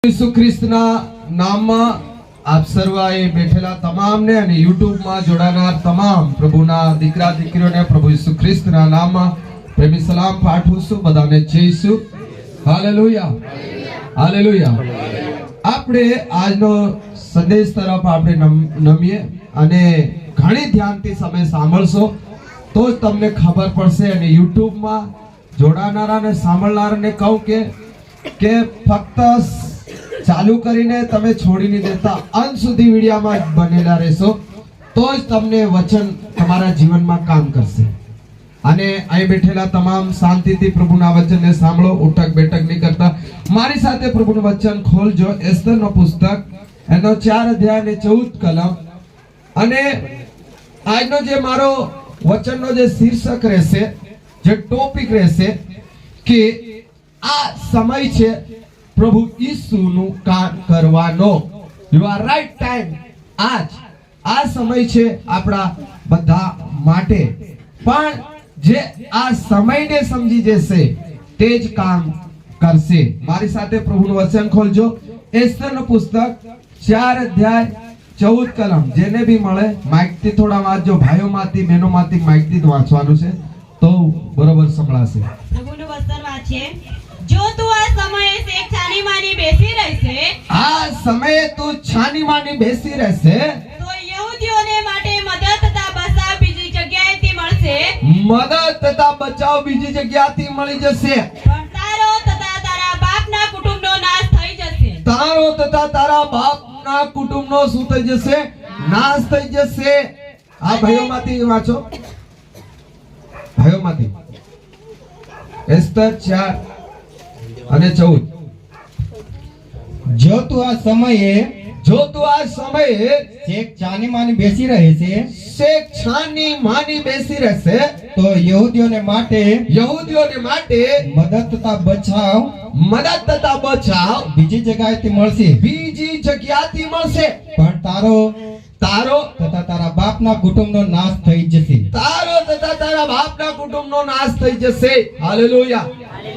ઈસુ ખ્રિસ્તના નામમાં આપ સર્વાએ બેઠેલા તમામને અને યુટ્યુબ માં જોડાનાર તમામ પ્રભુના દીકરા દીકરીઓને પ્રભુ ઈસુ ખ્રિસ્તના નામમાં પ્રેમી સલામ પાઠવું છું. બધાને જય ઈસુ. Hallelujah, hallelujah. આપણે આજનો સંદેશ તરફ આપણે નમીએ અને ઘણી ધ્યાનથી તમે સાંભળશો તો જ તમને ખબર પડશે. અને યુટ્યુબ માં જોડાનારા અને સાંભળનારાને કહું કે ફક્ત ચાલુ કરીને તમે છોડી નહીં દેતા, અંત સુધી વિડિયામાં બનેલા રહેશો તો જ તમને વચન તમારા જીવનમાં કામ કરશે. અને અહીં બેઠેલા તમામ શાંતિથી પ્રભુના વચનને સાંભળો, ઉઠક બેઠક નહીં કરતા. મારી સાથે પ્રભુનું વચન ખોલજો. એસ્તરનો પુસ્તક એનો 4 અધ્યાય અને 14 કલમ. અને આજનો જે મારો વચનનો જે શીર્ષક રહેશે, જે ટોપિક રહેશે કે આ સમય છે પ્રભુ ઈસુનું કામ કરવાનો. You are right time. આ સમય છે આપણા બધા માટે. પણ જે આ સમયને સમજી જશે તે જ કામ કરશે. મારી સાથે પ્રભુનું વચન ખોલજો. એસ્તરનું પુસ્તક 4 અધ્યાય 14 કલમ. જેને બી મળે માઇકથી થોડા વાંચજો. ભાઈઓમાંથી બહેનોમાંથી માઇકથી જ વાંચવાનું છે તો બરોબર સંભળાશે. પ્રભુનું વચન વાંચીએ. જો તું આ સમયે શેખ છાની માની બેસી રહેશે, આ સમયે તું છાની માની બેસી રહેશે તો યહૂદીઓને માટે મદદ તથા બચાવ બીજી જગ્યાએથી મળશે. મદદ તથા બચાવ બીજી જગ્યાથી મળી જશે. પણ તારો તથા તારા બાપના કુટુંબનો નાશ થઈ જશે. તારો તથા તારા બાપના કુટુંબનો શું થઈ જશે? નાશ થઈ જશે. આ ભાઈઓમાંથી વાંચો, ભાઈઓમાંથી. એસ્તર 4 અને 14. જો તું આ સમયે શેખ છાની માની બેસી રહે છે, શેખ છાની માની બેસી રહેશે તો યહૂદીઓને માટે મદદ તથા બચાવ બીજી જગ્યાએથી મળશે. બીજી જગ્યાથી મળશે. પણ તારો તારો તથા તારા બાપના કુટુંબનો નાશ થઈ જશે. તારો તથા તારા બાપના કુટુંબનો નાશ થઈ જશે. હાલેલુયા.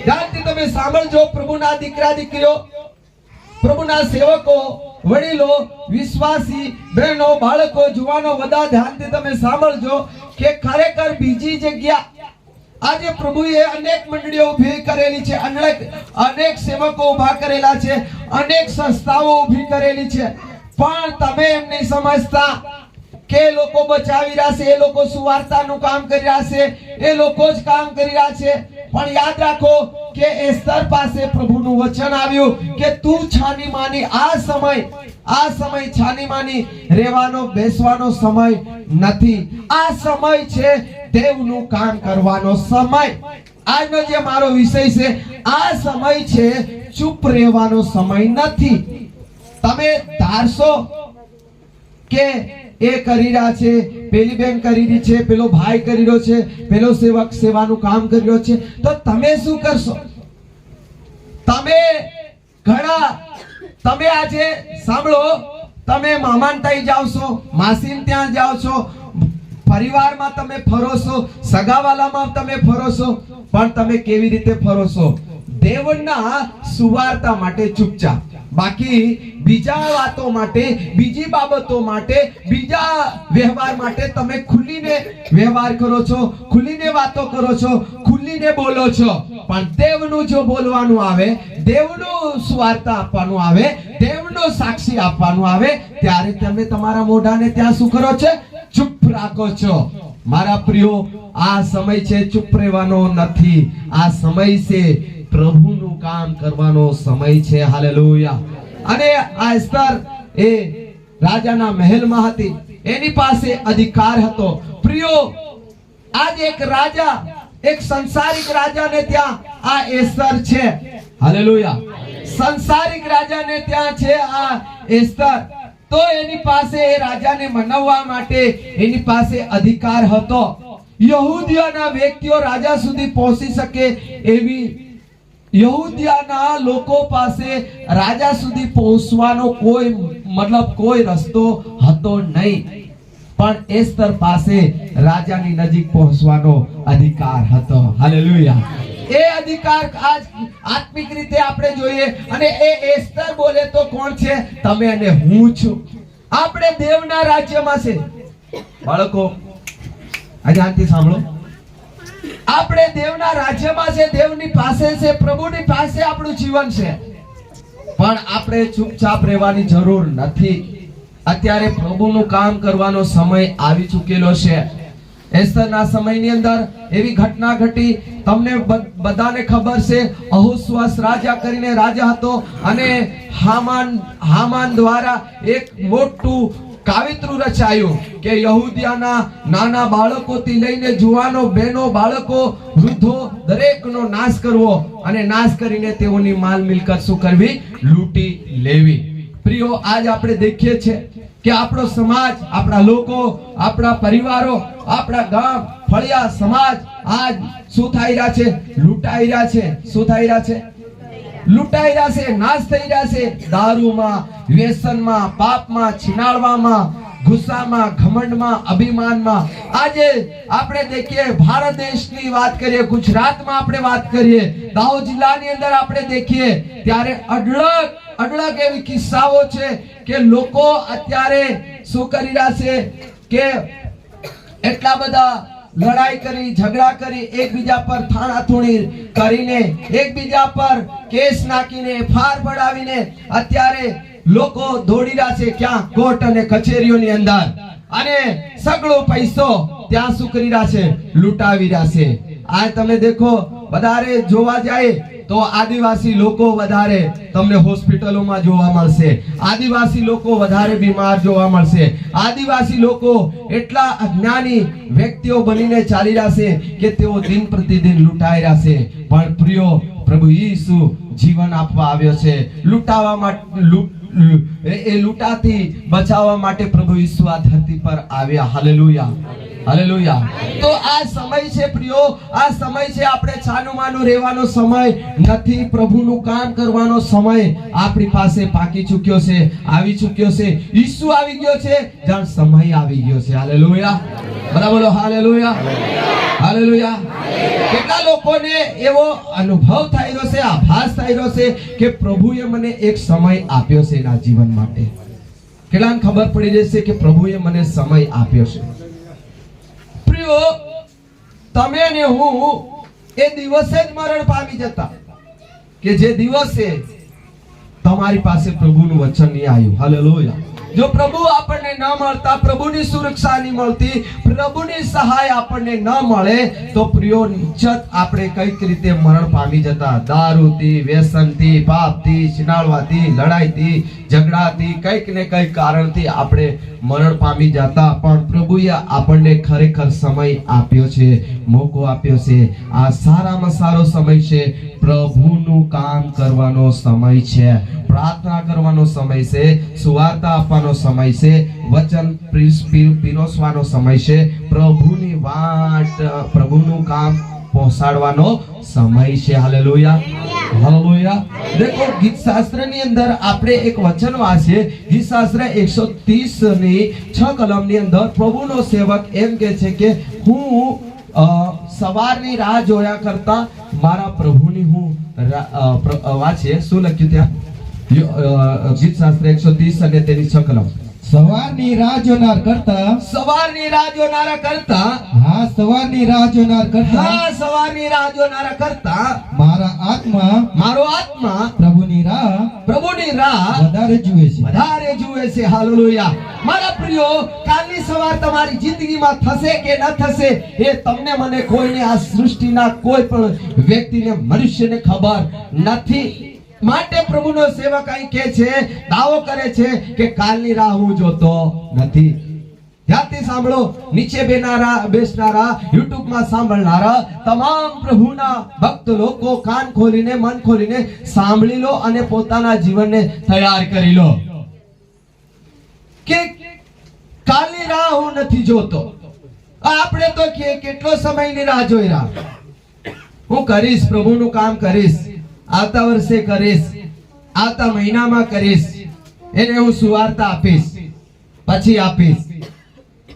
ધ્યાનથી તમે સાંભળજો. પ્રભુના દીકરા દીકરીઓ, પ્રભુના સેવકો, વડીલો, વિશ્વાસી બહેનો, બાળકો, જુવાનો, બધા ધ્યાનથી તમે સાંભળજો કે ખરેખર બીજી જગ્યા આજે પ્રભુએ અનેક મંડળીઓ ઊભી કરેલી છે, અનેક સેવકો ઊભા કરેલા છે, અનેક સંસ્થાઓ ઊભી કરેલી છે. પણ તમે એમ નહીં સમજતા કે એ લોકો બચાવી રહ્યા છે, એ લોકો સુવાર્તાનું કામ કરી રહ્યા છે, એ લોકો જ કામ કરી રહ્યા છે. પણ યાદ રાખો કે એસ્તર પાસે પ્રભુનું વચન આવ્યું કે તું છાની માની, આ સમય છાની માની રહેવાનો બેસવાનો સમય નથી. આ સમય છે દેવનું કામ કરવાનો સમય. આજનો જે મારો વિષય છે, આ સમય છે ચૂપ રહેવાનો સમય નથી. તમે ધારશો કે એ કરી રહ્યા છે, પેલી બેન કરી રહી છે, પેલો ભાઈ કરી રહ્યો છે, પેલો સેવક સેવાનું કામ કરી રહ્યો છે, તો તમે શું કરશો? તમે આજે સાંભળો, તમે મામાન ત્યાં જાઓ છો, માસીન ત્યાં જાઓ છો, પરિવારમાં તમે ફરો છો, સગાવાલામાં તમે ફરો છો, પણ તમે કેવી રીતે ફરો છો? દેવના સુવાર્તા માટે ચૂપચાપ. બાકી બીજા વાતો માટે, બીજી બાબતો માટે, બીજા વ્યવહાર માટે તમે ખુલીને વ્યવહાર કરો છો, ખુલીને વાતો કરો છો, ખુલીને બોલો છો. પણ દેવનું જો બોલવાનું આવે, દેવનું સુવાર્તા આપવાનું આવે, દેવનો સાક્ષી આપવાનું આવે, ત્યારે તમે તમારા મોઢાને ત્યાં શું કરો છો? ચૂપ રાખો છો. મારા પ્રિયો, આ સમય છે ચૂપ રહેવાનો નથી. આ સમય છે પ્રભુનું કામ કરવાનો સમય છે. હાલેલુયા. અને આ એસ્તર એ રાજાના મહેલમાં હતી, એની પાસે અધિકાર હતો. પ્રિયો, આજ એક રાજા, એક સંસારિક રાજાને ત્યાં આ એસ્તર છે. હાલેલુયા. સંસારિક રાજાને ત્યાં છે આ એસ્તર. તો એની પાસે એ રાજાને મનાવવા માટે એની પાસે અધિકાર હતો. યહૂદીઓના વ્યક્તિઓ રાજા સુધી પહોંચી શકે એવી યહૂદીના લોકો પાસે રાજા સુધી પહોંચવાનો કોઈ રસ્તો હતો નહીં. પણ એસ્તર પાસે રાજાની નજીક પહોંચવાનો અધિકાર હતો. હાલેલુયા. એ અધિકાર આજ આત્મિક રીતે આપણે જોઈએ. અને એ એસ્તર બોલે તો કોણ છે? તમે અને હું છું. આપણે દેવના રાજ્યમાં છે. બાળકો ધ્યાનથી સાંભળો. આપણે દેવના રાજ્યમાં છે, દેવની પાસે છે, પ્રભુની પાસે આપણું જીવન છે. પણ આપણે ચૂપચાપ રહેવાની જરૂર નથી. અત્યારે પ્રભુનું કામ કરવાનો સમય આવી ચૂકેલો છે. એસ્તરના સમયની અંદર એવી ઘટના ઘટી. તમને બધાને ખબર છે, અહોસ્વાસ રાજા કરીને રાજા હતો અને હામાન દ્વારા એક મોટું કાવિત્રું રચાયું કે યહૂદિયાના નાના બાળકોથી લઈને જુવાનો, બહેનો, બાળકો, વૃદ્ધો દરેકનો નાશ કરવો અને નાશ કરીને તેઓની માલ મિલકત શું કરવી? લૂંટી લેવી. પ્રિયો, આજ આપણે દેખીએ છીએ કે આપણો સમાજ, આપણા લોકો, આપણા પરિવારો, આપણા ગામ, ફળિયા સમાજ આજ શું થઈ રહ્યા છે? લૂંટાઈ રહ્યા છે. શું થઈ રહ્યા છે? લૂંટાઈ રહ્યા છે, નાશ થઈ રહ્યા છે. દારૂમાં, વ્યસનમાં, પાપમાં, છીનાળવામાં, ગુસ્સામાં, ઘમંડમાં, અભિમાનમાં. આજે આપણે દેખીએ, ભારત દેશની વાત કરીએ, ગુજરાતમાં આપણે વાત કરીએ, દાહોદ જિલ્લાની અંદર આપણે દેખીએ ત્યારે અઢળક એવી કિસ્સાઓ છે કે લોકો અત્યારે શું કરી રહ્યા છે કે એટલા બધા લડાઈ કરી, ઝઘડા કરી, એકબીજા પર થાણાથૂણી કરીને, એકબીજા પર કેસ નાખીને, ફાર પડાવીને અત્યારે લોકો દોડી રહ્યા છે ક્યાં? કોર્ટ અને કચેરીઓની અંદર. અને સગળો પૈસો ત્યાં શું કરી રહ્યા છે? લૂંટાવી રહ્યા છે. આ તમે દેખો, વધારે જોવા જાય તો આદિવાસી લોકો વધારે તમને હોસ્પિટલોમાં જોવા મળશે. આદિવાસી લોકો વધારે બીમાર જોવા મળશે. આદિવાસી લોકો એટલા અજ્ઞાની વ્યક્તિઓ બનીને ચાલી રહ્યા છે કે તેઓ દિન પ્રતિદિન લૂંટાઈ રહ્યા છે. પણ પ્રિયો, પ્રભુ ઈસુ જીવન આપવા આવ્યો છે. લૂંટાવા માટે એ લૂંટાથી બચાવવા માટે પ્રભુ ઈસુ આ ધરતી પર આવ્યા. Hallelujah, hallelujah. તો આ સમય છે પ્રિયો, આ સમય છે આપણે છાનુમાનું રહેવાનો સમય નથી. પ્રભુનું કામ કરવાનો સમય આપણી પાસે પાકી ચૂક્યો છે, આવી ચૂક્યો છે. ઈસુ આવી ગયો છે, જાણ સમય આવી ગયો છે. હાલેલુયા, બરાબર, હાલેલુયા, હાલેલુયા. કેટલા લોકોને એવો અનુભવ થઈ રહ્યો છે, આભાસ થઈ રહ્યો છે કે પ્રભુએ મને એક સમય આપ્યો છે એના જીવન માટે. કેટલાને ખબર પડી જશે કે પ્રભુએ મને સમય આપ્યો છે. પ્રિયો, તમે ને હું એ દિવસે જ મરણ પામી જતા કે જે દિવસે તમારી પાસે પ્રભુનું વચન નહીં આવ્યું. હાલેલુયા. જો પ્રભુ આપણને ન મળતા, પ્રભુની સુરક્ષા નહીં મળતી, પ્રભુની સહાય આપણને ન મળે તો પ્રિયો નિશ્ચિત આપણે કઈક રીતે મરણ પામી જતા. દારૂથી, વ્યસનથી, પાપથી, છીનાળવાથી, લડાઈથી, ઝઘડાથી, કઈક ને કઈક કારણથી આપણે મરણ પામી જતા. પણ પ્રભુએ આપણને ખરેખર સમય આપ્યો છે, મોકો આપ્યો છે. આ સારામાં સારો સમય છે. પ્રભુનું કામ કરવાનો સમય છે, પ્રાર્થના કરવાનો સમય છે, સુવાર્તા આપવાનો સમય છે, વચન પીરસવાનો સમય છે, પ્રભુની વાટ, પ્રભુનું કામ પહોંચાડવાનો સમય છે. Hallelujah, hallelujah. દેખો, ગીત શાસ્ત્રની અંદર આપણે એક વચન વાંચીએ. ગીત શાસ્ત્ર 130 ની 6 કલમની અંદર પ્રભુનો સેવક એમ કહે છે કે હું સવારની રાહ જોયા કરતા મારા પ્રભુની હું વાંચીએ. શું લખ્યું ત્યાં? ગીત શાસ્ત્ર 130 અને તેની 6 કલમ. સવારની રાહ જોનાર કરતા, સવારની રાહ જોનારા કરતા, હા, સવારની રાહ જોનાર કરતા, હા, સવારની રાહ જોનારા કરતા મારો આત્મા પ્રભુની રાહ વધારે જુએ છે, વધારે જુએ છે. હાલેલુયા. મારા પ્રિયો, કાલની સવાર તમારી જિંદગીમાં થશે કે ન થશે એ તમને, મને, કોઈને, આ સૃષ્ટિના કોઈ પણ વ્યક્તિને, મનુષ્યને ખબર નથી. માટે પ્રભુનો સેવક અહીં કહે છે, દાવો કરે છે કે કાલની રાહ હું જોતો નથી. ધ્યાનથી સાંભળો. નીચે બેસનારા, YouTube માં સાંભળનારા તમામ પ્રભુના ભક્ત લોકો કાન ખોલીને, મન ખોલીને સાંભળી લો અને પોતાના જીવનને તૈયાર કરી લો કે કાલની રાહ હું નથી જોતો. આપણે તો કેટલો સમયની રાહ જોઈ રહ્યા. હું કરીશ, પ્રભુનું કામ કરીશ, આવતા વર્ષે કરીશ, આવતા મહિનામાં કરીશ, એને હું સુવાર્તા આપીશ,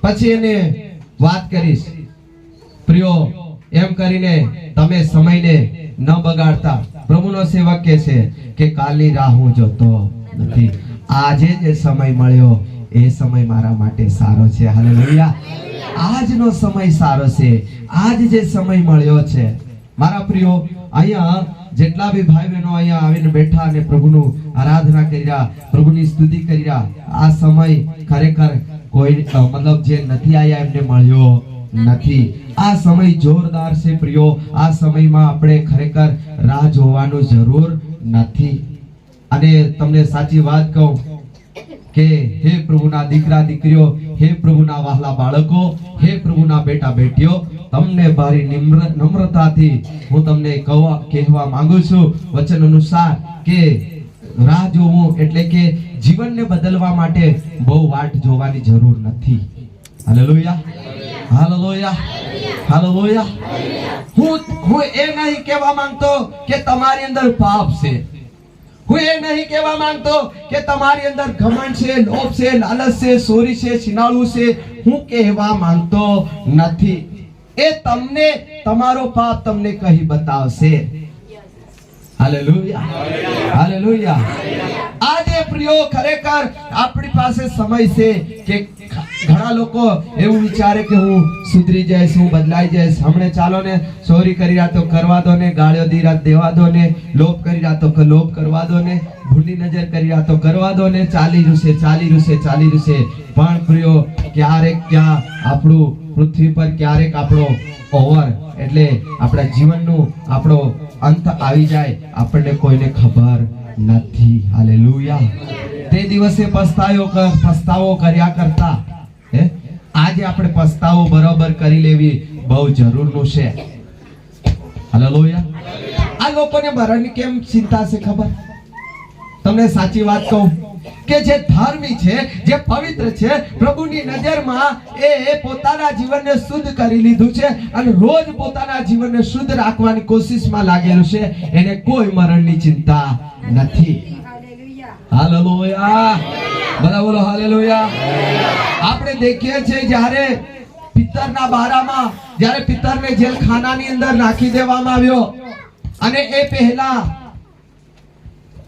પછી એને વાત કરીશ. પ્રિયો, એમ કરીને તમે સમયને ન બગાડતા. પ્રભુનો સેવક કહે છે કે કાલની રાહ હું જોતો નથી, આજે જે સમય મળ્યો એ સમય મારા માટે સારો છે. હાલેલુયા. આજનો સમય સારો છે, આજ જે સમય મળ્યો છે. મારા પ્રિયો, અહીંયા જેટલા બી ભાઈ બહેનો અહીંયા આવીને બેઠા અને પ્રભુનું આરાધના કરી રહ્યા, પ્રભુની સ્તુતિ કરી રહ્યા, આ સમય ખરેખર કોઈ મતલબ જે નથી આયા એમને મળ્યો નથી. આ સમય જોરદાર છે પ્રિયો. આ સમયમાં આપણે ખરેખર રાહ જોવાનું જરૂર નથી. અને તમને સાચી વાત કહું કે હે પ્રભુના દીકરા દીકરીઓ, હે પ્રભુના વહાલા બાળકો, હે પ્રભુના બેટા બેટીઓ, તમને ભારી નમ્રતાથી હું તમને કહેવા માંગુ છું વચન અનુસાર કે રાહ જોવું એટલે કે જીવનને બદલવા માટે બહુ વાટ જોવાની જરૂર નથી. Hallelujah, hallelujah, hallelujah. હું એ નહીં કહેવા માંગતો કે તમારી અંદર પાપ છે. હું એ નહીં કહેવા માંગતો કે તમારી અંદર ઘમંડ છે, લોભ છે, લાલચ છે, ચોરી છે, છીનાળું છે. હું કહેવા માંગતો નથી. એ તમને તમારો પાપ તમને કહી બતાવશે. Hallelujah, hallelujah. આજે પ્રિયો ખરેખર આપણી પાસે સમય છે કે ઘણા લોકો એવું વિચારે કે હું સુધરી જઈશ, હું બદલાઈ જઈશ. હમણે ચાલો ને ચોરી કરી રહ્યા તો કરવા દો ને, ગાળ્યો દી રાત દેવા દો ને, લોભ કરી રહ્યા તો લોભ કરવા દો ને, ભૂલી નજર કરી રહ્યા તો કરવા દો ને. ચાલી રૂસે, ચાલી રૂસે, ચાલી રૂસે. પણ પ્રિયો ક્યારેક ક્યાં આપણું પૃથ્વી પર ક્યારેક આપણો ઓવર એટલે આપણા જીવનનું આપણો અંત આવી જાય, આપણને કોઈને ખબર નથી. હાલેલુયા. તે દિવસે પસ્તાવો કર્યા કરતા આજે આપણે પસ્તાવો બરોબર કરી લેવી બહુ જરૂરનું છે. હાલેલુયા. આ લોકોને મરણની કેમ ચિંતા છે ખબર? તમને સાચી વાત કહું કે જે ધાર્મિક છે, જે પવિત્ર છે, પ્રભુની નજરમાં એ પોતાના જીવનને શુદ્ધ કરી લીધું છે અને રોજ પોતાના જીવનને શુદ્ધ રાખવાની કોશિશમાં લાગેલું છે, એને કોઈ મરણની ચિંતા નથી. હાલેલુયા. બધા બોલો હાલેલુયા. આપણે દેખીએ છીએ જ્યારે પિતરના બારામાં, જ્યારે પિતરને જેલખાનાની અંદર નાખી દેવામાં આવ્યો અને એ પહેલા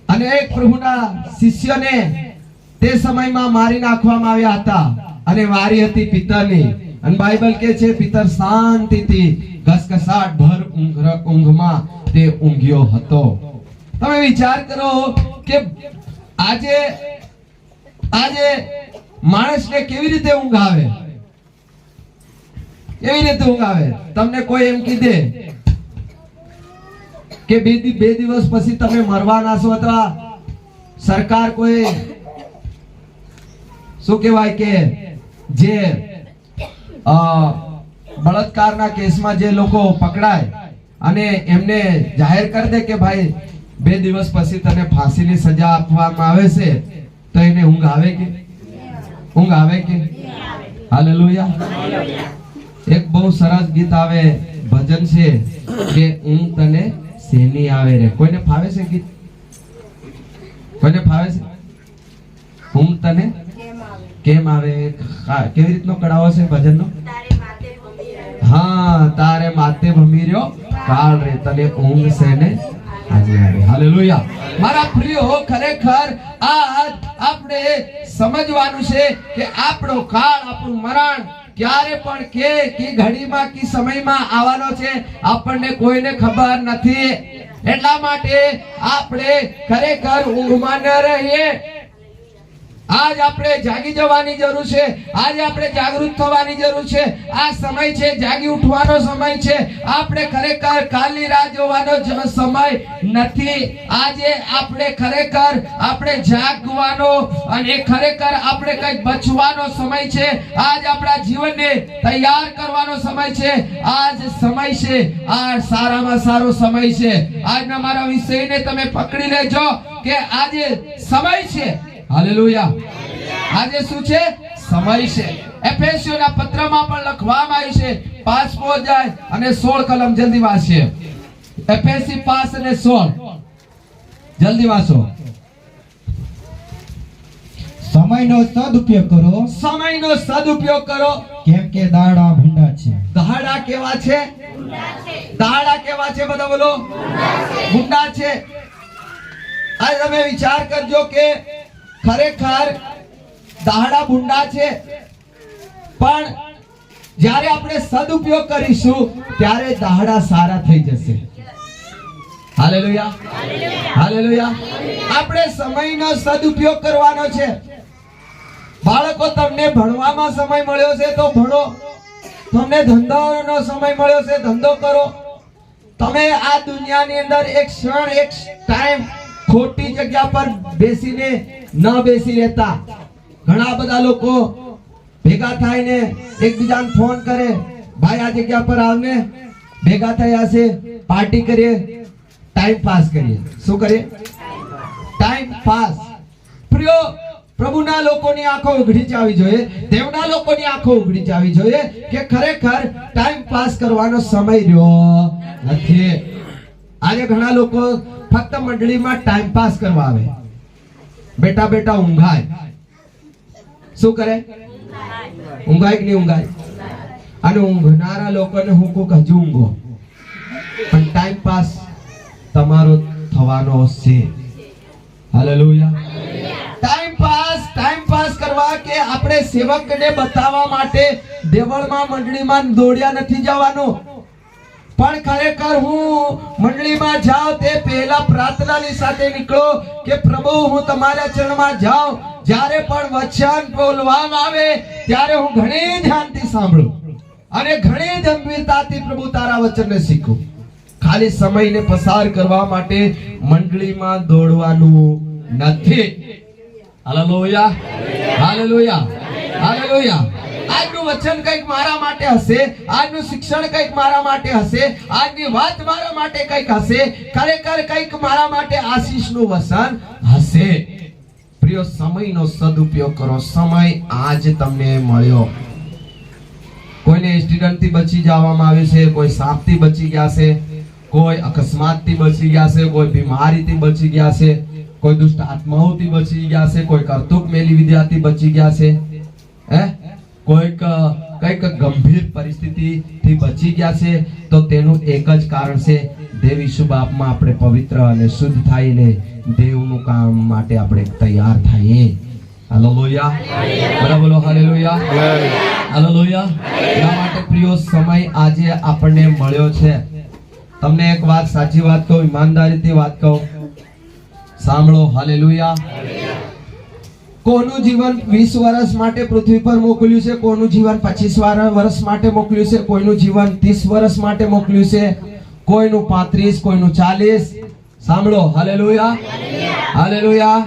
અને એક પ્રભુના શિષ્યને તે સમયમાં મારી નાખવામાં આવ્યા હતા અને વારી હતી પિતરની. અને બાઇબલ કહે છે પિતર શાંતિથી ઘસઘસાટ ભર ઊંઘમાં તે ઊંઘ્યો હતો. તમે વિચાર કરો કે આજે માણસને કેવી રીતે ઊંઘ આવે? કેવી રીતે ઊંઘ આવે? તમને કોઈ એમ કીધે કે બે દિવસ પછી તમે મરવાના છો, અથવા સરકાર કોઈ શું કહેવાય કે જે બળાત્કારના કેસમાં જે લોકો પકડાય અને એમને જાહેર કરી દે કે ભાઈ 2 દિવસ પછી તને ફાંસીની સજા આપવામાં આવે છે, તો એને ઊંઘ આવે કે? ઊંઘ આવે કે? હાલેલુયા. એક બહુ સરસ ગીત આવે, ભજન છે કે ઊંઘ તને શેની આવે રે. કોઈને ફાવે છે ગીત? કોઈને ફાવે છે? ઊંઘ તને કેમ આવે? કેવી રીતનો કડાવો છે ભજનનો? હા, તારે માથે ભમી રહ્યો કાળ રે, તને ઊંઘ શેને આજે આવે. હાલેલુયા. મારા પ્રિયો, ખરેખર આજ આપણે સમજવાનું છે કે આપણો કાળ, આપણું મરણ ક્યારે પણ કે ઘડીમાં કે સમયમાં આવવાનો છે, આપણને કોઈને ખબર નથી. એટલા માટે આપણે ખરેખર ઊંઘમાં ન રહીએ. આજ આપણે જાગી જવાની જરૂર છે. આજે આપણે જાગૃત થવાની જરૂર છે. આ સમય છે જાગી ઉઠવાનો સમય છે. આપણે ખરેખર કાલની રાહ જોવાનો સમય નથી. આજે આપણે ખરેખર આપણે જાગવાનો અને ખરેખર આપણે કંઈક બચવાનો સમય છે. આજ આપણા જીવનને તૈયાર કરવાનો સમય છે. આજ સમય છે, આ સારામાં સારો સમય છે. આજના મારા વિષયને તમે પકડી લેજો કે આજે સમય છે. હાલેલુયા. આજે શું છે? સમય છે. એફેસીઓના પત્રમાં પણ લખવામાં આવ્યું છે 5 અધ્યાય અને 16 કલમ. જલ્દી વાંચીએ. એફેસી 5 અને 16 જલ્દી વાંચો. સમયનો સદુપયોગ કરો. સમયનો સદુપયોગ કરો, કેમ કે દાડા ભૂંડા છે. દાડા કેવા છે? દાહડા કેવા છે બધા બોલો? ગુંડા છે. આ તમે વિચાર કરજો કે ખરેખર દાહડા ગુંડા છે, પણ જ્યારે આપણે સદુપયોગ કરીશું ત્યારે દાહડા સારા થઈ જશે. Hallelujah, hallelujah. આપણે સમયનો સદુપયોગ કરવાનો છે. બાળકો, તમને ભણવામાં સમય મળ્યો છે તો ભણો, તમને ધંધાનો સમય મળ્યો છે ધંધો કરો. તમે આ દુનિયાની અંદર એક ક્ષણ એક ટાઈમ ખોટી જગ્યા પર બેસીને ન બેસી રહેતા. ઘણા બધા લોકો ભેગા થઈને એકબીજાને ફોન કરે, ભાઈ આ જગ્યા પર આવને, ભેગા થયા છે, પાર્ટી કરીએ, ટાઈમ પાસ કરીએ. શું કરીએ? Time pass. પ્રિયો, પ્રભુના લોકોની આંખો ઉઘડી જવી જોઈએ, દેવના લોકોની આંખો ઉઘડી જવી જોઈએ કે ખરેખર ટાઈમ પાસ કરવાનો સમય રહ્યો નથી. આજે ઘણા લોકો ફક્ત મંડળીમાં ટાઈમ પાસ કરવા આવે, બેટા બેટા ઊંઘાય. શું કરે? ઊંઘાય કે નહીં ઊંઘાય? અને ઊંઘનારા લોકોને હું કહું હજુ ઊંઘો, પણ ટાઈમ પાસ તમારો થવાનો છે. હાલેલુયા. ટાઈમ પાસ કરવા કે આપણે સેવકને બતાવવા માટે દેવળમાં મંડળીમાં દોડ્યા નથી જવાનું, પણ ખરેખર હું મંડળીમાં જાઉં તે પહેલા પ્રાર્થનાની સાથે નીકળો કે પ્રભુ હું તમારા ચરણમાં જાઉં. જ્યારે પણ વચન બોલવામાં આવે ત્યારે હું ઘણી ધ્યાનથી સાંભળું અને ઘણી ગંભીરતાથી પ્રભુ તારા વચનને શીખું. ખાલી સમયને પસાર કરવા માટે મંડળીમાં દોડવાનું નથી. Hallelujah, hallelujah, hallelujah. આજનું વચન કંઈક મારા માટે હશે, આજનું શિક્ષણ કંઈક મારા માટે હશે, આજની વાત મારા માટે કંઈક હશે, ખરેખર કંઈક મારા માટે આશીષનું વચન હશે. પ્રિય, સમયનો સદુપયોગ કરો. સમય આજ તમને મળ્યો. કોઈને એક્સિડન્ટથી બચી જવામાં આવે છે, કોઈ સાપથી બચી ગયા છે, કોઈ અકસ્માતથી બચી ગયા છે, કોઈ બીમારીથી બચી ગયા છે, કોઈ દુષ્ટ આત્માઓથી બચી ગયા છે, કોઈ કરતૂક મેલી વિદ્યાથી બચી ગયા છે, કોઈક કઈક ગંભીર પરિસ્થિતિથી બચી ગયા છે. તો તેનું એક જ કારણ છે, દેવ ઈસુ બાપમાં આપણે પવિત્ર અને શુદ્ધ થઈને દેવનું કામ માટે આપણે તૈયાર થઈએ. હાલેલુયા, બરાબર, હાલેલુયા, હાલેલુયા. એટલા માટે પ્રિયો, સમય આજે આપણને મળ્યો છે. તમને એક વાત, સાચી વાત કહું, ઈમાનદારીથી વાત કહું, સાંભળો. હાલેલુયા. કોનું જીવન 20 વર્ષ માટે પૃથ્વી પર મોકલ્યું છે, કોનું જીવન 25 વર્ષ માટે મોકલ્યું છે, કોઈનું જીવન 30 વર્ષ માટે મોકલ્યું છે, કોઈનું 35, કોઈનું 40. સાંભળો. Hallelujah, hallelujah.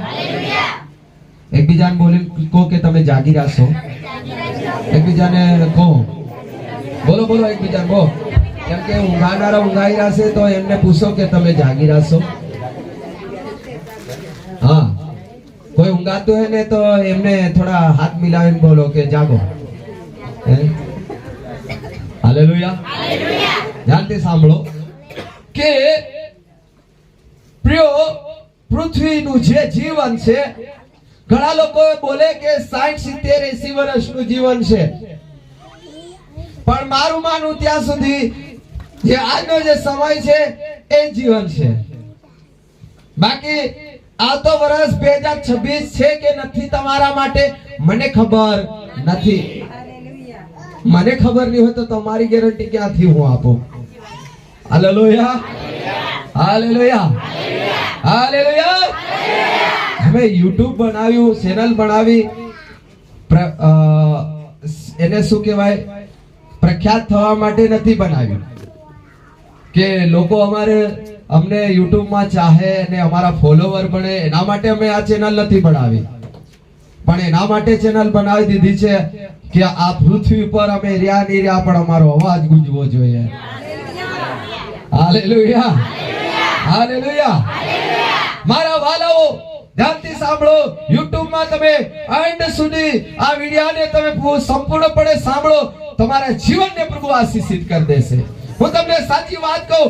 એકબીજાને બોલી કહો કે તમે જાગી રહેશો. એકબીજાને કહો, બોલો બોલો, એકબીજાને કહો. કેમ કે ઊંઘાનારા ઊંઘાઈ રહેશે તો એમને પૂછો કે તમે જાગી રહેશો. હા, કોઈ ઊંઘાતું હોય ને તો એમને થોડા હાથ મિલાવીને બોલો કે જાગો. હાલેલુયા, ધ્યાનથી સાંભળો કે પ્રિયો, પૃથ્વીનું જે જીવન છે, ઘણા લોકો બોલે કે 60, 70, 80 વર્ષનું જીવન છે, પણ મારું માનવું ત્યાં સુધી જે આજનો જે સમય છે એ જીવન છે. બાકી આવતો વર્ષ 2026 છે કે નથી તમારા માટે મને ખબર નથી. મને ખબર નહીં હોય તો તમારી ગેરંટી ક્યાંથી હું આપું? Hallelujah, hallelujah, hallelujah. અમે YouTube બનાવ્યું, ચેનલ બનાવી, એને શું કહેવાય, પ્રખ્યાત થવા માટે નથી બનાવ્યું કે લોકો અમને YouTube માં ચાહે અને અમારા ફોલોવર બને, એના માટે અમે આ ચેનલ નથી બનાવી. પણ એના માટે ચેનલ બનાવી દીધી છે કે આ પૃથ્વી પર અમે રહ્યા નહીં રહ્યા, પણ અમારો અવાજ ગુંજવો જોઈએ. Hallelujah, hallelujah. મારા વાલાઓ, ધ્યાનથી સાંભળો. YouTube માં તમે એન્ડ સુધી આ વિડિયોને તમે સંપૂર્ણપણે સાંભળો, તમારા જીવનને પ્રભુ આશીષિત કરી દેશે. હું તમને સાચી વાત કહું,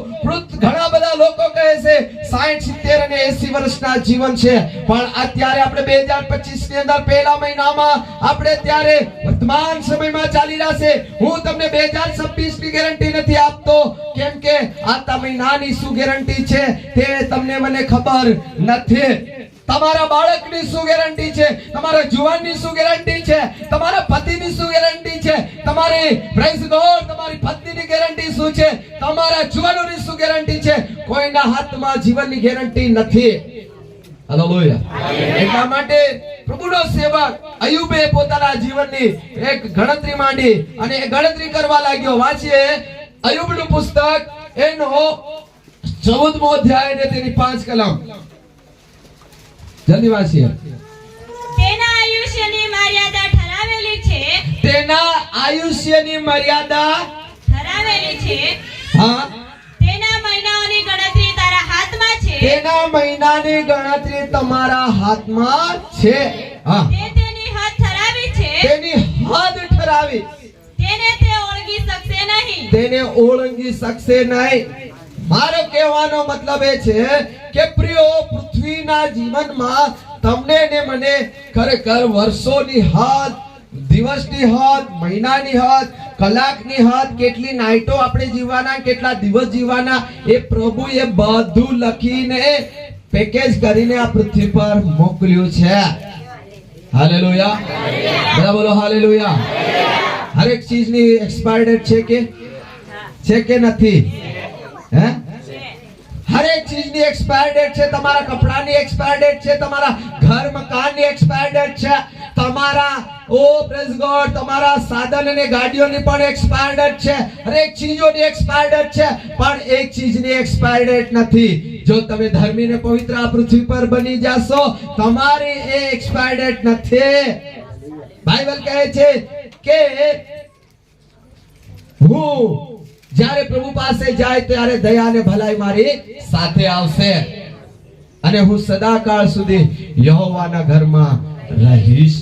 ઘણા બધા લોકો કહે છે 60, 70 અને 80 વર્ષના જીવન છે, પણ અત્યારે આપણે 2025 ની અંદર પહેલા મહિનામાં આપણે ત્યારે વર્તમાન સમયમાં ચાલી રહ્યા છે. હું તમને 2026 ની ગેરંટી નથી આપતો, કેમ કે આ મહિનાની શું ગેરંટી છે તે તમને મને ખબર નથી. તમારા બાળકની શું ગેરંટી છે, તમારા જુવાનની શું ગેરંટી છે, તમારા પતિની શું ગેરંટી છે, તમારી પ્રેઝ ગોડ તમારી પત્નીની ગેરંટી શું છે, તમારા જુવાનોની શું ગેરંટી છે? કોઈના હાથમાં જીવનની ગેરંટી નથી. હાલેલુયા. એટલા માટે પ્રભુનો સેવક અય્યુબે પોતાના જીવનની એક ગણતરી માંડી અને એ ગણતરી કરવા લાગ્યો. વાંચીએ અય્યુબનું પુસ્તક એનો 14મો અધ્યાય અને તેની 5 કલમ. જલ્દી વાંચીએ. તેના આયુષ્યની મર્યાદા ઠરાવેલી છે. તેના આયુષ્યની મર્યાદા ઠરાવેલી છે. હા. તેના મહિનાઓની ગણતરી તારા હાથમાં છે. તેના મહિનાની ગણતરી તમારા હાથમાં છે. હા. તે તેની હદ ઠરાવી છે. તેની હદ ઠરાવી. તેને તે ઓળંગી શકશે નહીં. તેને ઓળંગી શકશે નહીં. મારો કહેવાનો મતલબ એ છે કે પ્રિયો, પૃથ્વીના જીવનમાં તમને ને મને ખરેખર વર્ષોની હદ, દિવસની હદ, મહિનાની હદ, કલાકની હદ, કેટલી નાઈટો આપણે જીવવાના, કેટલા દિવસ જીવવાના, એ પ્રભુએ બધું લખીને પેકેજ કરીને આ પૃથ્વી પર મોકલ્યું છે. હાલેલુયા. બધા બોલો હાલેલુયા. હરેક ચીજની એક્સપાયર ડેટ છે કે નથી? હે? હરેક ચીજની એક્સપાયર ડેટ છે. તમારા કપડાની એક્સપાયર ડેટ છે, તમારા ઘર મકાનની એક્સપાયર ડેટ છે, તમારા પ્રેઝ ગોડ તમારા સાધન અને ગાડીઓની પણ એક્સપાયર ડેટ છે. હરેક ચીજોની એક્સપાયર ડેટ છે, પણ એક ચીજની એક્સપાયર ડેટ નથી. જો તમે ધર્મી ને પવિત્ર આ પૃથ્વી પર બની જાશો, તમારી એ એક્સપાયર ડેટ નથી. બાઇબલ કહે છે કે હું જ્યારે પ્રભુ પાસે જાય ત્યારે દયા અને ભલાઈ મારી સાથે આવશે અને હું સદાકાળ સુધી યહોવાના ઘરમાં રહીશ.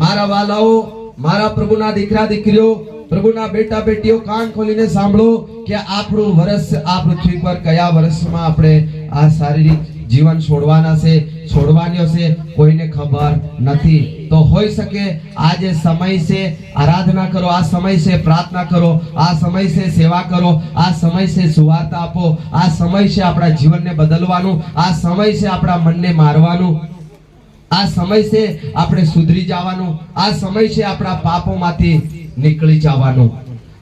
મારા વાલાઓ, મારા પ્રભુના દીકરા દીકરીઓ, પ્રભુના બેટા બેટીઓ, કાન ખોલીને સાંભળો કે આપણું વર્ષ આ પૃથ્વી પર કયા વર્ષમાં આપણે આ શારીરિક જીવન છોડવાની હશે કોઈને ખબર નથી. તો હોઈ શકે આજે સમય છે આરાધના કરો, આ સમય છે પ્રાર્થના કરો, આ સમય છે સેવા કરો, આ સમય છે સુવાર્તા આપો, આ સમય છે આપણા જીવનને બદલવાનું, આ સમય છે આપણા મનને મારવાનું, આ સમય છે આપણે સુધરી જવાનું, આ સમય છે આપણા પાપોમાંથી નીકળી જવાનું,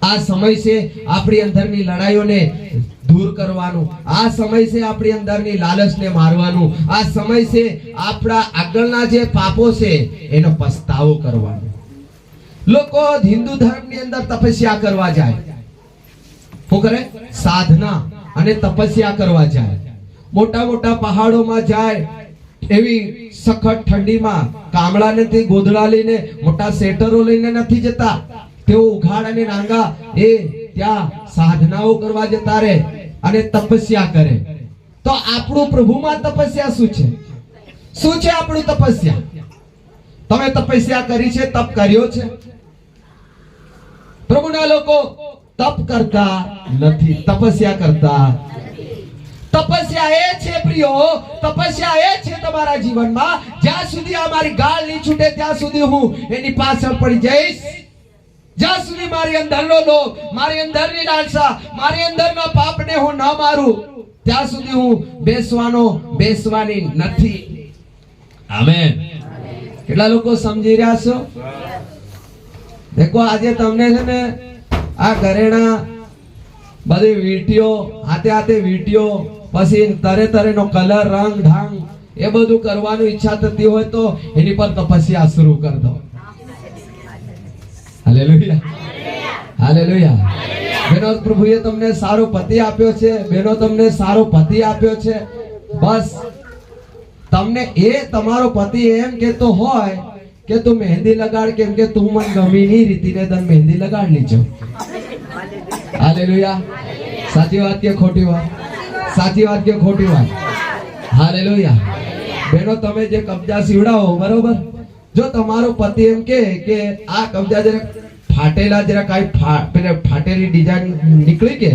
આ સમય છે આપણી અંદરની લડાઈઓને દૂર કરવાનું, આ સમય છે આપણી અંદરની લાલચને મારવાનું, આ સમય છે આપણા આગળના જે પાપો છે એનો પસ્તાવો કરવાનો. લોકો હિન્દુ ધર્મની અંદર તપસ્યા કરવા જાય, શું કરે? સાધના અને તપસ્યા કરવા જાય, મોટા મોટા પહાડોમાં જાય, એવી સખત ઠંડીમાં કામળાને ગોદડા લઈને, મોટા સેટરો લઈને નથી જતા. તેઓ ઉઘાડ અને નાંગા એ ત્યાં સાધનાઓ કરવા જતા રહે અને તપસ્યા કરે. તો આપણું પ્રભુમાં તપસ્યા શું છે? શું છે આપણું તપસ્યા? તમે તપસ્યા કરી છે? તપ કર્યો છે? પ્રભુના લોકો તપ કરતા નથી, તપસ્યા કરતા. તપસ્યા એ છે પ્રિયો, તપસ્યા એ છે તમારા જીવનમાં, જ્યાં સુધી અમારી ગાળ નહીં છૂટે ત્યાં સુધી હું એની પાછળ પડી જઈશ. જ્યાં સુધી મારી અંદરનો લોભ, મારી અંદરની લાલસા, મારી અંદરના પાપને હું ન મારું, ત્યાં સુધી હું બેસવાની નથી. આમેન. કેટલા લોકો સમજી રહ્યા છો? દેખો આજે તમને છે ને આ ઘરેણા બધી વીંટીઓ, હાથે વીંટીઓ, પછી તરે નો કલર, રંગ ઢંગ એ બધું કરવાનું ઈચ્છા થતી હોય તો એની પર તપસ્યા શરૂ કરી દો. હાલેલુયા. હાલેલુયા. બેનો, પ્રભુએ તમને સારો પતિ આપ્યો છે, બેનો તમને સારો પતિ આપ્યો છે. બસ તમને એ તમારો પતિ એમ કહેતો હોય કે તું મહેંદી લગાડ, કેમ કે તું મને ગમી ની રીતિને તને મહેંદી લગાડ લીજો. હાલેલુયા. સાચી વાત કે ખોટી વાત? સાચી વાત કે ખોટી વાત? હાલેલુયા. બેનો, તમે જે કબજા સીવડાવો, બરોબર, જો તમારો પતિ એમ કે આ કબજા જરા ફાટેલા, જરા કાઈ ફાટેલી ડિઝાઇન નીકળી કે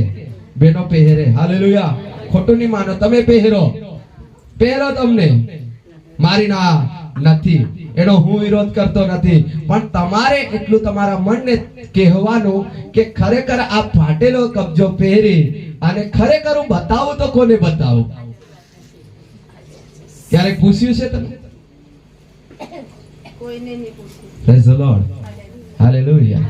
બહેનો પહેરે. હાલેલુયા. ખોટું નહીં માનો, તમે પહેરો તમને, મારી ના નથી, એનો હું વિરોધ કરતો નથી, પણ તમારે એટલું તમારા મનને કહેવાનું કે ખરેખર આ ફાટેલો કબજો પહેરી અને ખરેખર હું બતાવું તો કોને બતાવું? ક્યારેક પૂછ્યું છે તમે? કોઈને નહીં પૂછ્યું. Praise the lord. હાલેલુયા.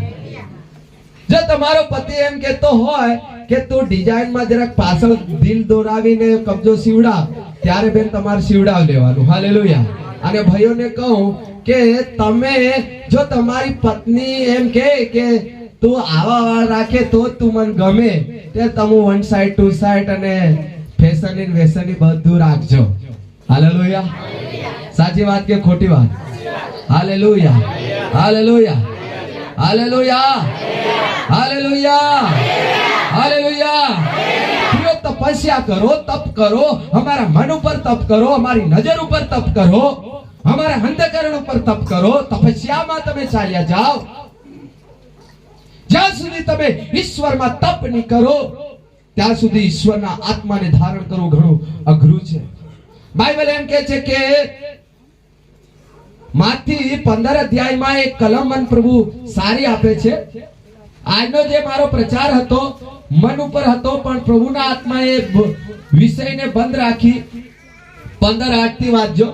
જો તમારો પતિ એમ કહેતો હોય કે તું ડિઝાઇનમાં જરાક પાછળ દિલ દોરાવીને કબજો સીવડાવ, ત્યારે બેન તમારે સીવડાવ લેવાનું. હાલેલુયા. અને ભાઈઓને કહું કે તમે જો તમારી પત્ની એમ કહે કે તું આવા વાળ રાખે તો તું મને ગમે, તે તમે વન સાઈડ ટુ સાઈડ અને ફેશન ઇન વેશન બધું રાખજો. હાલેલુયા. સાચી વાત કે ખોટી વાત? Hallelujah. Hallelujah. Hallelujah. Hallelujah. Hallelujah. પ્રિય, તપસ્યા કરો, તપ કરો, અમારા મન ઉપર તપ કરો, અમારી નજર ઉપર તપ કરો, અમારા અંતઃકરણ ઉપર તપ કરો. તપસ્યામાં તમે ચાલ્યા જાઓ. જ્યાં સુધી તમે ઈશ્વરમાં તપ નહીં કરો ત્યાં સુધી ઈશ્વરના આત્માને ધારણ કરવું ઘણું અઘરું છે. બાઇબલ એમ કહે છે કે માથી 15 અધ્યાયમાં એક કલમ મન પ્રભુ સારી આપે છે. આજનો જે મારો પ્રચાર હતો મન ઉપર હતો, પણ પ્રભુના આત્માએ વિષયને બંધ રાખી 15:8 થી વાંચજો.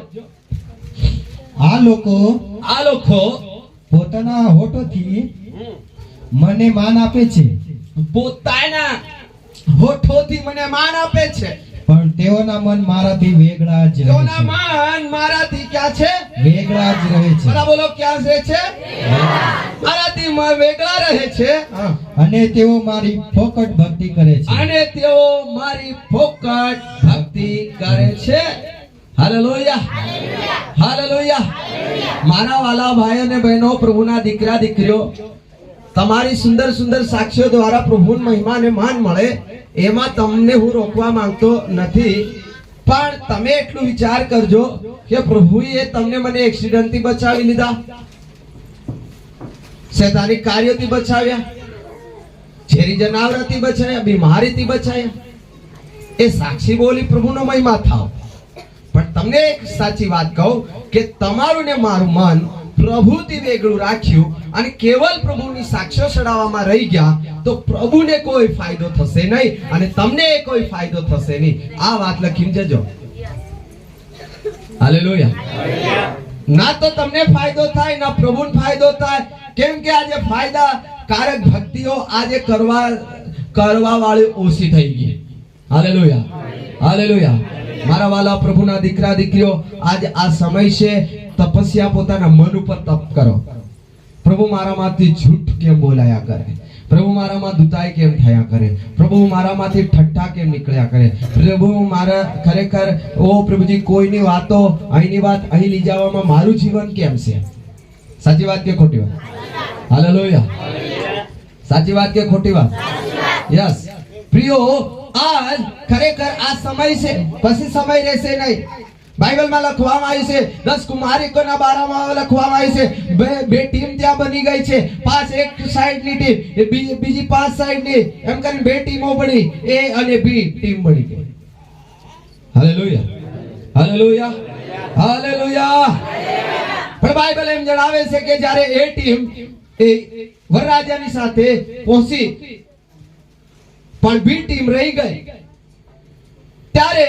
આ લોકો પોતાના હોઠોથી મને માન આપે છે, પોતાના હોઠોથી મને માન આપે છે, પણ તેઓના મન મારાથી વેગળા જ રહે તેઓના છે. મન મારાથી ક્યાં છે? વેગળા જ રહે છે. બરાબર બોલો, ક્યાં રહે છે? મારાથી વેગળા રહે છે. અને તેઓ મારી ફોકટ ભક્તિ કરે છે. અને તેઓ મારી ફોકટ ભક્તિ કરે છે. હાલેલુયા. હાલેલુયા. મારા વાલા ભાઈઓ અને બહેનો, પ્રભુના દીકરા દીકરીઓ, તમારી સુંદર સુંદર સાક્ષીઓ દ્વારા પ્રભુની મહિમા અને માન મળે એમાં તમને હું રોકવા માંગતો નથી, પણ તમે એટલું વિચાર કરજો કે પ્રભુએ તમને મને એક્સિડન્ટથી બચાવી લીધા, શૈતાનિક કાર્યોથી બચાવ્યા, ઝેરી જનાવરથી બચાવ્યા, બીમારીથી બચાવ્યા. એ સાક્ષી બોલી પ્રભુનો મહિમા થાવ. પણ તમને એક સાચી વાત કહું કે તમારું ને મારું મન પ્રભુથી વેગળું રાખ્યું અને કેવલ પ્રભુની સાક્ષીઓ ચડાવવામાં રહી ગયા તો પ્રભુને કોઈ ફાયદો થશે નહીં અને તમને કોઈ ફાયદો થશે નહીં. આ વાત લખીને જજો. હાલેલુયા. ના તો તમને ફાયદો થાય, ના પ્રભુને ફાયદો થાય. કેમ કે આજે ફાયદાકારક ભક્તિઓ આજે કરવા વાળી ઓછી થઈ ગઈ. હાલેલુયા. હાલેલુયા. મારા વાલા પ્રભુના દીકરા દીકરીઓ, આજ આ સમય છે તપસ્યા, પોતાના મન ઉપર તપ કરો. પ્રભુ મારામાંથી જૂઠ કેમ બોલાયા કરે? પ્રભુ મારામાં દુતાઈ કેમ થયા કરે? પ્રભુ મારામાંથી ઠઠ્ઠા કેમ નીકળ્યા કરે? પ્રભુ મારા ખરેખર ઓ પ્રભુજી કોઈની વાતો અહીંની વાત અહીં લઈ જવામાં મારું જીવન કેમ છે? સાચી વાત કે ખોટી વાત? હાલેલુયા. સાચી વાત કે ખોટી વાત? યસ. પ્રિયો, આજ ખરેખર આ સમય છે, પછી સમય રહેશે નહીં. બાઇબલમાં લખવામાં આવ્યું છે 10 કુમારિકોના બારામાં લખવામાં આવ્યું છે બે ટીમ ત્યાં બની ગઈ છે. 5 એક સાઈડની ટીમ, બીજી 5 સાઈડની, એમ કરીને 2 ટીમો બની, એ અને બી ટીમ બની ગઈ. હાલેલુયા. હાલેલુયા. હાલેલુયા. પણ બાઇબલ એમ જણાવે છે કે જ્યારે એ ટીમ એ વરરાજાની સાથે પહોંચી પણ બી ટીમ રહી ગઈ, ત્યારે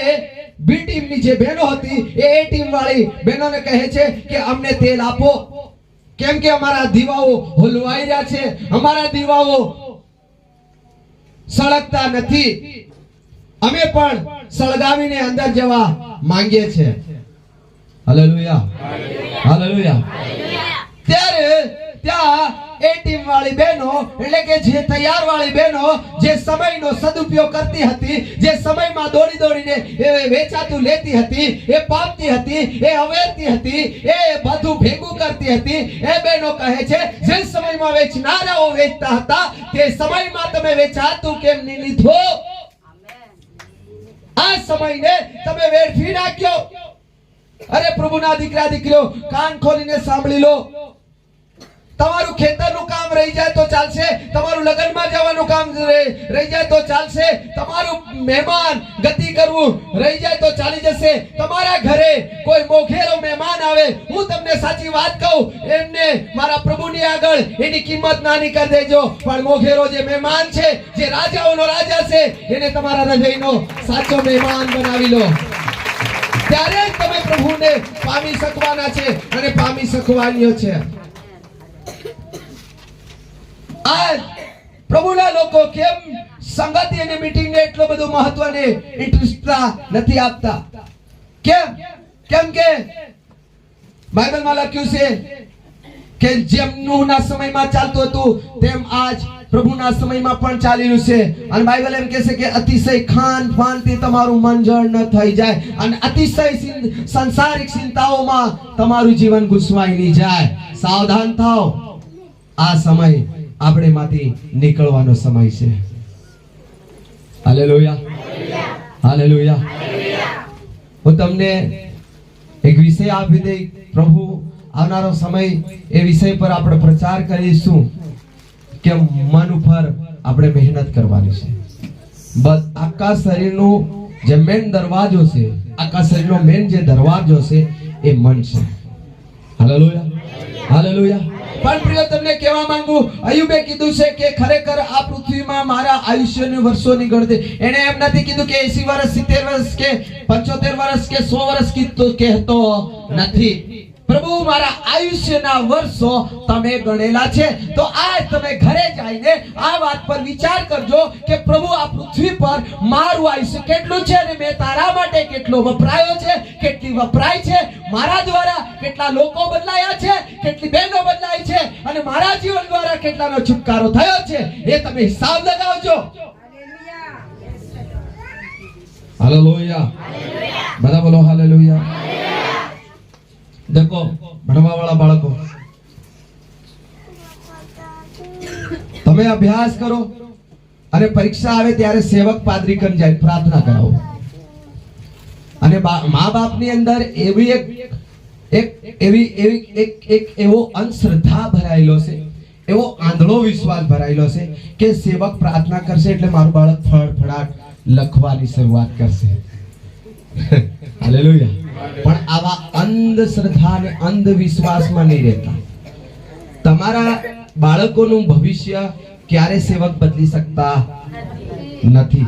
બી ટીમની જે બહેનો હતી એ ટીમ વાળી બહેનોને કહે છે કે અમને તેલ આપો, કેમ કે અમારા દીવાઓ હોલવાઈ રહ્યા છે, અમારા દીવાઓ સળગતા નથી, અમે પણ સળગાવીને અંદર જવા માંગીએ છીએ. હાલેલુયા. હાલેલુયા. ત્યારે ત્યાં એ ટીમ વાળી બહેનો, એટલે કે જે તૈયાર વાળી બહેનો, જે સમયનો સદુપયોગ કરતી હતી, જે સમયમાં દોડી દોડીને વેચાતું લેતી હતી, એ પામતી હતી, એ અવેરતી હતી, એ બધું ભેગું કરતી હતી, એ બહેનો કહે છે જે સમયમાં વેચનારાઓ વેચતા હતા તે સમયમાં તમે વેચાતું કેમ નહીં લીધું? આ સમયને તમે વેડફી નાખ્યો. અરે પ્રભુના દીકરા દીકરીઓ, કાન ખોલીને સાંભળી લો. તમારું ખેતરનું કામ રહી જાય તો ચાલશે, તમારું લગ્નમાં જવાનું કામ રહી જાય તો ચાલશે, તમારું મહેમાન ગતિ કરવું રહી જાય તો ચાલી જશે. તમારા ઘરે કોઈ મોઘેરો મહેમાન આવે, હું તમને સાચી વાત કહું, એમને મારા પ્રભુની આગળ એની કિંમત નાની કરી દેજો. પણ મોઘેરો જે મહેમાન છે, જે રાજાઓનો રાજા છે, એને તમારા હૃદયનો સાચો મહેમાન બનાવી લો. ત્યારે જ તમે પ્રભુને પામી શકવાના છે અને પામી શકવાનીઓ છે. આજ પ્રભુના લોકો કેમ સંગતિ અને મીટિંગ ને એટલો બધો મહત્વને ઇન્ટરેસ્ટ નથી આપતા? કેમ કે બાઇબલમાં લખ્યું છે કે જેમ નૂહના સમયમાં ચાલતું હતું તેમ આજ પ્રભુના સમયમાં પણ ચાલી રહ્યું છે. અને બાઇબલ એમ કહે છે કે અતિશય ખાન પાનથી તમારું મન જળ ન થઈ જાય અને અતિશય સંસારિક ચિંતાઓમાં તમારું જીવન ગુસવાઈ નહીં જાય. સાવધાન થાઓ, આ સમય આપણે માંથી નીકળવાનો સમય છે. Hallelujah, hallelujah. હું તમને એક વિષય આપી દઈ. પ્રભુ આવનારો સમય એ વિષય પર આપણે પ્રચાર કરીશું કે મન ઉપર આપણે મહેનત કરવાની છે. બસ આખા શરીરનો જે મેન દરવાજો છે, આખા શરીરનો મેન જે દરવાજો છે એ મન છે. Hallelujah, hallelujah. પણ પ્રિય તમને કહેવા માંગુ, અયુબે કીધું છે કે ખરેખર આ પૃથ્વીમાં મારા આયુષ્યની વર્ષોની ગણતરી, એને એમ નથી કીધું કે 80 વર્ષ 70 વર્ષ કે 75 વર્ષ કે 100 વર્ષ કીધું, કહેતો નથી. પ્રભુ મારા આયુષ્યના વર્ષો તમે ગણેલા છે. તો આજ તમે ઘરે જઈને આ વાત પર વિચાર કરજો કે પ્રભુ આ પૃથ્વી પર મારું આયુષ્ય કેટલું છે અને મેં તારા માટે કેટલો વપરાયો છે, કેટલી વપરાય છે, મારા દ્વારા કેટલા લોકો બદલાયા છે, કેટલી બહેનો બદલાઈ છે અને મારા જીવન દ્વારા કેટલાનો છુટકારો થયો છે, એ તમે હિસાબ લગાવજો. હાલેલુયા, બધા બોલો હાલેલુયા. देखो भणवा वाला बाळको, તમે અભ્યાસ કરો અને પરીક્ષા આવે ત્યારે સેવક પાદરી કન જાય પ્રાર્થના કરાવો. અને મા બાપની અંદર એક એવો અંધશ્રદ્ધા ભરાયેલો છે, એવો આંધળો વિશ્વાસ ભરાયેલો છે કે સેવક પ્રાર્થના કરશે એટલે મારું બાળક ફળફળાટ લખવાની શરૂઆત કરશે. હાલેલુયા. પણ આવા અંધશ્રદ્ધા અને અંધવિશ્વાસમાં નહીં રહેતા. તમારા બાળકોનું ભવિષ્ય ક્યારે સેવક બદલી શકતા નથી.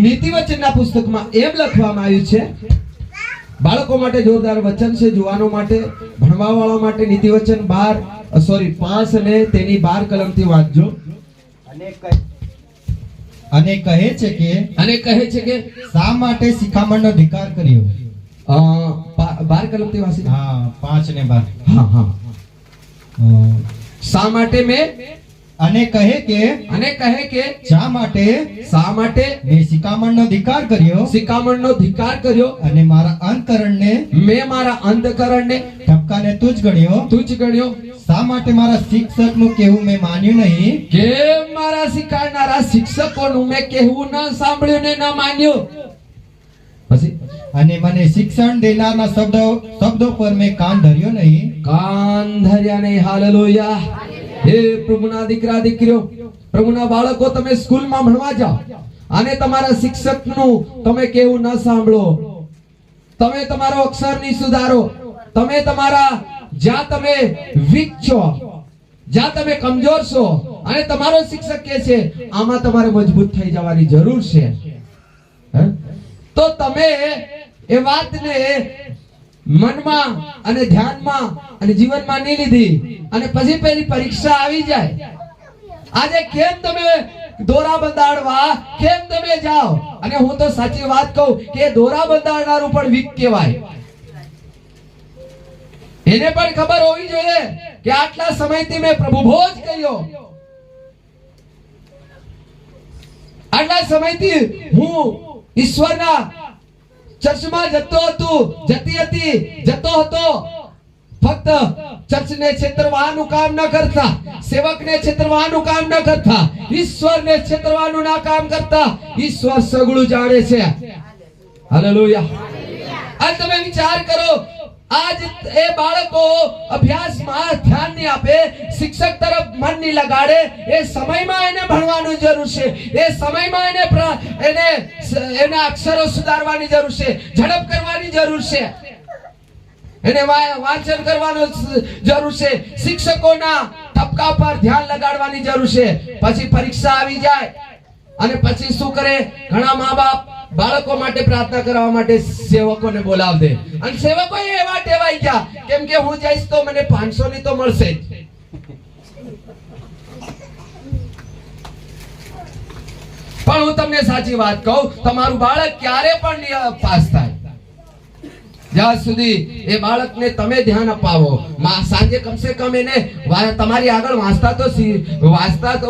નીતિવચનના પુસ્તકમાં એમ લખવામાં આવ્યું છે, બાળકો માટે જોરદાર વચન છે, જુવાનો માટે, ભણવાવાળા માટે નીતિવચન 5 અને તેની 12 કલમથી વાંચજો. અને કહે છે કે શા માટે શિખામણનો ધિક્કાર કર્યો? 12 કલમથી વાંચી. હા, 5 ને 12. હા. શા માટે મેં અને કહે કે શા માટે મેં શિખામણનો ધિક્કાર કર્યો, અને મારા અંતકરણને ઠપકાને તુજ ગણ્યો. શા માટે મારા શિક્ષકનું કહેવું મેં માન્યું નહીં? કેમ મારા શીખવાડનારા શિક્ષકોનું મેં કહેવું ન સાંભળ્યું ને ન માન્યું? પછી અને મને શિક્ષણ દેનારના શબ્દો પર મેં કાન ધર્યો નહીં. હાલેલુયા. હે પ્રભુના દીકરા દીકરીઓ, પ્રભુના બાળકો, તમે સ્કૂલમાં ભણવા જાઓ અને તમારા શિક્ષકનું તમે કહેવું ન સાંભળો. તમે તમારો અક્ષર નહીં સુધારો. તમે તમારા જ્યાં તમે વીક છો, જ્યાં તમે કમજોર છો અને તમારો શિક્ષક કહે છે આમાં તમારે મજબૂત થઈ જવાની જરૂર છે, તો તમે એ વાતને મનમાં અને ધ્યાનમાં અને જીવનમાં નહીં લીધી અને પછી પેલી પરીક્ષા આવી જાય. આજે કેમ તમે દોરા બંધાડવા કેમ તમે જાઓ? અને હું તો સાચી વાત કહું કે દોરા બંધાડનારું પણ વીક કહેવાય. એને પણ ખબર હોવી જોઈએ કે આટલા સમયથી મેં પ્રભુ ભોજ કર્યો, આટલા સમયથી હું ઈશ્વરના ચર્ચમાં જતો હતો, ફક્ત ચર્ચને છેતરવાનું કામ ન કરતા, સેવકને છેતરવાનું કામ ન કરતા, ઈશ્વરને છેતરવાનું ના કામ કરતા. ઈશ્વર સગળું જાણે છે. હાલેલુયા. આ તમે વિચાર કરો, આજ એ બાળકો અભ્યાસમાં ધ્યાન નહીં આપે, શિક્ષક તરફ મન નહીં લગાડે, એ સમયમાં એને ભણવાની જરૂર છે, એ સમયમાં એને અક્ષરો સુધારવાની જરૂર છે, ઝડપ કરવાની જરૂર છે, એને વાંચન કરવાનું જરૂર છે, શિક્ષકોના ઠપકા પર ધ્યાન લગાડવાની જરૂર છે. પછી પરીક્ષા આવી જાય અને પછી શું કરે, ઘણા મા બાપ બાળકો માટે પ્રાર્થના કરવા માટે સેવકોને બોલાવ દે, અને સેવકો એવા ટેવાઈ ગયા કેમ કે હું જઈશ તો મને 500 ની તો મળશે જ. પણ હું તમને સાચી વાત કહું, તમારું બાળક ક્યારે પણ પાસ થાય જ્યાં સુધી એ બાળકને તમે ધ્યાન અપાવો. સાંજે કમસે કમ એને તમારી આગળ વાંચતા તો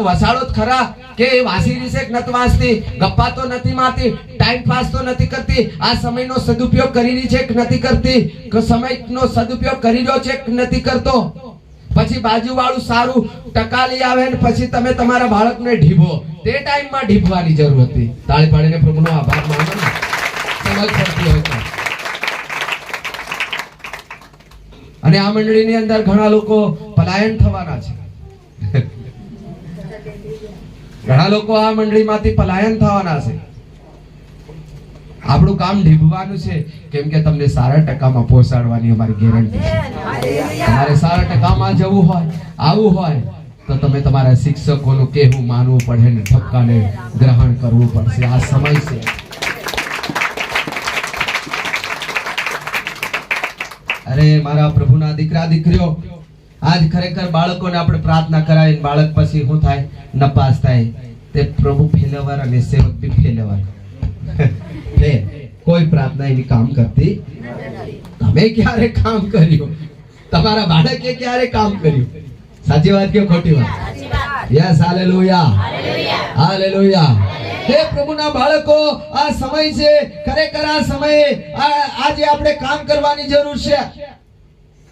વસાડો જ ખરા, કે એ વાંચી રહી છે કે નથી વાંચતી, ગપ્પા તો નથી મારતી, ટાઈમ પાસ તો નથી કરતી, આ સમયનો સદુપયોગ કરી રહી છે કે નથી કરતી, કે સમયનો સદુપયોગ કરી રહ્યો છે કે નથી કરતો. પછી બાજુ વાળું સારું ટકા લઈ આવે ને પછી તમે તમારા બાળકને ઢીબો, તે ટાઈમમાં ઢીબવાની જરૂર હતી. તાળી પાડીને પ્રભુનો આભાર માનો ને, સમજ પડતી હોય તો. અને આ મંડળીની અંદર ઘણા લોકો પલાયન થવાના છે. ઘણા લોકો આ મંડળીમાંથી પલાયન થવાના છે. આપણું કામ ઢીબવાનું છે, કેમ કે તમને સારા ટકામાં પહોંચાડવાની અમારી ગેરંટી છે. તમારે સારા ટકામાં જવું હોય, આવું હોય તો તમે તમારા શિક્ષકોનું કહેવું માનવું પડે ને ઠપકાને ગ્રહણ કરવું પડશે. આ સમય છે. અરે મારા પ્રભુના દીકરા દીકરીઓ, આજ ખરેખર બાળકોને આપણે પ્રાર્થના કરાવીને બાળક પછી શું થાય, નપાસ થાય, તે પ્રભુ ફેલવર અને સેવક બી ફેલવર. કોઈ પ્રાર્થના એની કામ કરતી. તમે ક્યારે કામ કર્યું? તમારા બાળકે ક્યારે કામ કર્યું? સાચી વાત કે ખોટી વાત? Yes, hallelujah, hallelujah. હે પ્રભુના બાળકો, આ સમય છે, ખરેખર આ સમયે આજે આપણે કામ કરવાની જરૂર છે.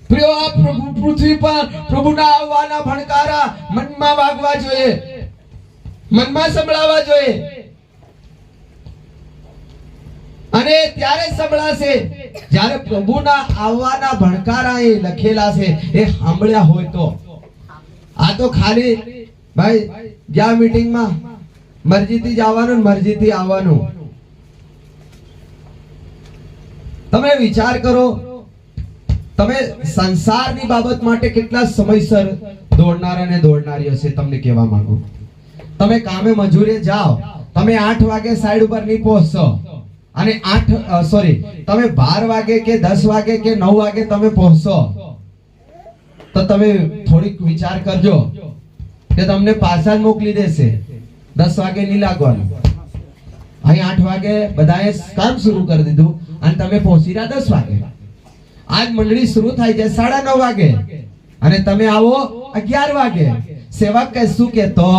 પ્રિયો, આ પૃથ્વી પર પ્રભુના આવવાના ભણકારા મનમાં વાગવા જોઈએ, મનમાં સંભળાવવા જોઈએ. અને ત્યારે સંભળાશે જ્યારે પ્રભુના આવવાના ભણકારા એ લખેલા છે એ સાંભળ્યા હોય તો. આ તો ખાલી ભાઈ ગયા મીટિંગમાં મરજીથી જવાનું, મરજીથી આવવાનું. તમે વિચાર કરો, તમે સંસારની બાબત માટે કેટલા સમયસર દોડનારા ને દોડનારી હશે. તમને કહેવા માંગુ, તમે કામે મજૂરીએ જાઓ, તમે 8 વાગે સાઈડ ઉપર નહીં પહોંચશો, અને તમે 12 વાગે કે 10 વાગે કે 9 વાગે તમે પહોંચશો તો તમે થોડીક વિચાર કરજો કે તમને પાછા જ મોકલી દેશે. 10 વાગે નહીં લાગવાનું. અહીં 8 વાગે બધાએ કામ શરૂ કરી દીધું અને તમે પહોંચી રહ્યા 10 વાગે. આજ મંડળી શરૂ થાય છે 9:30 વાગે અને તમે આવો 11 વાગે. સેવક કશું કહેતો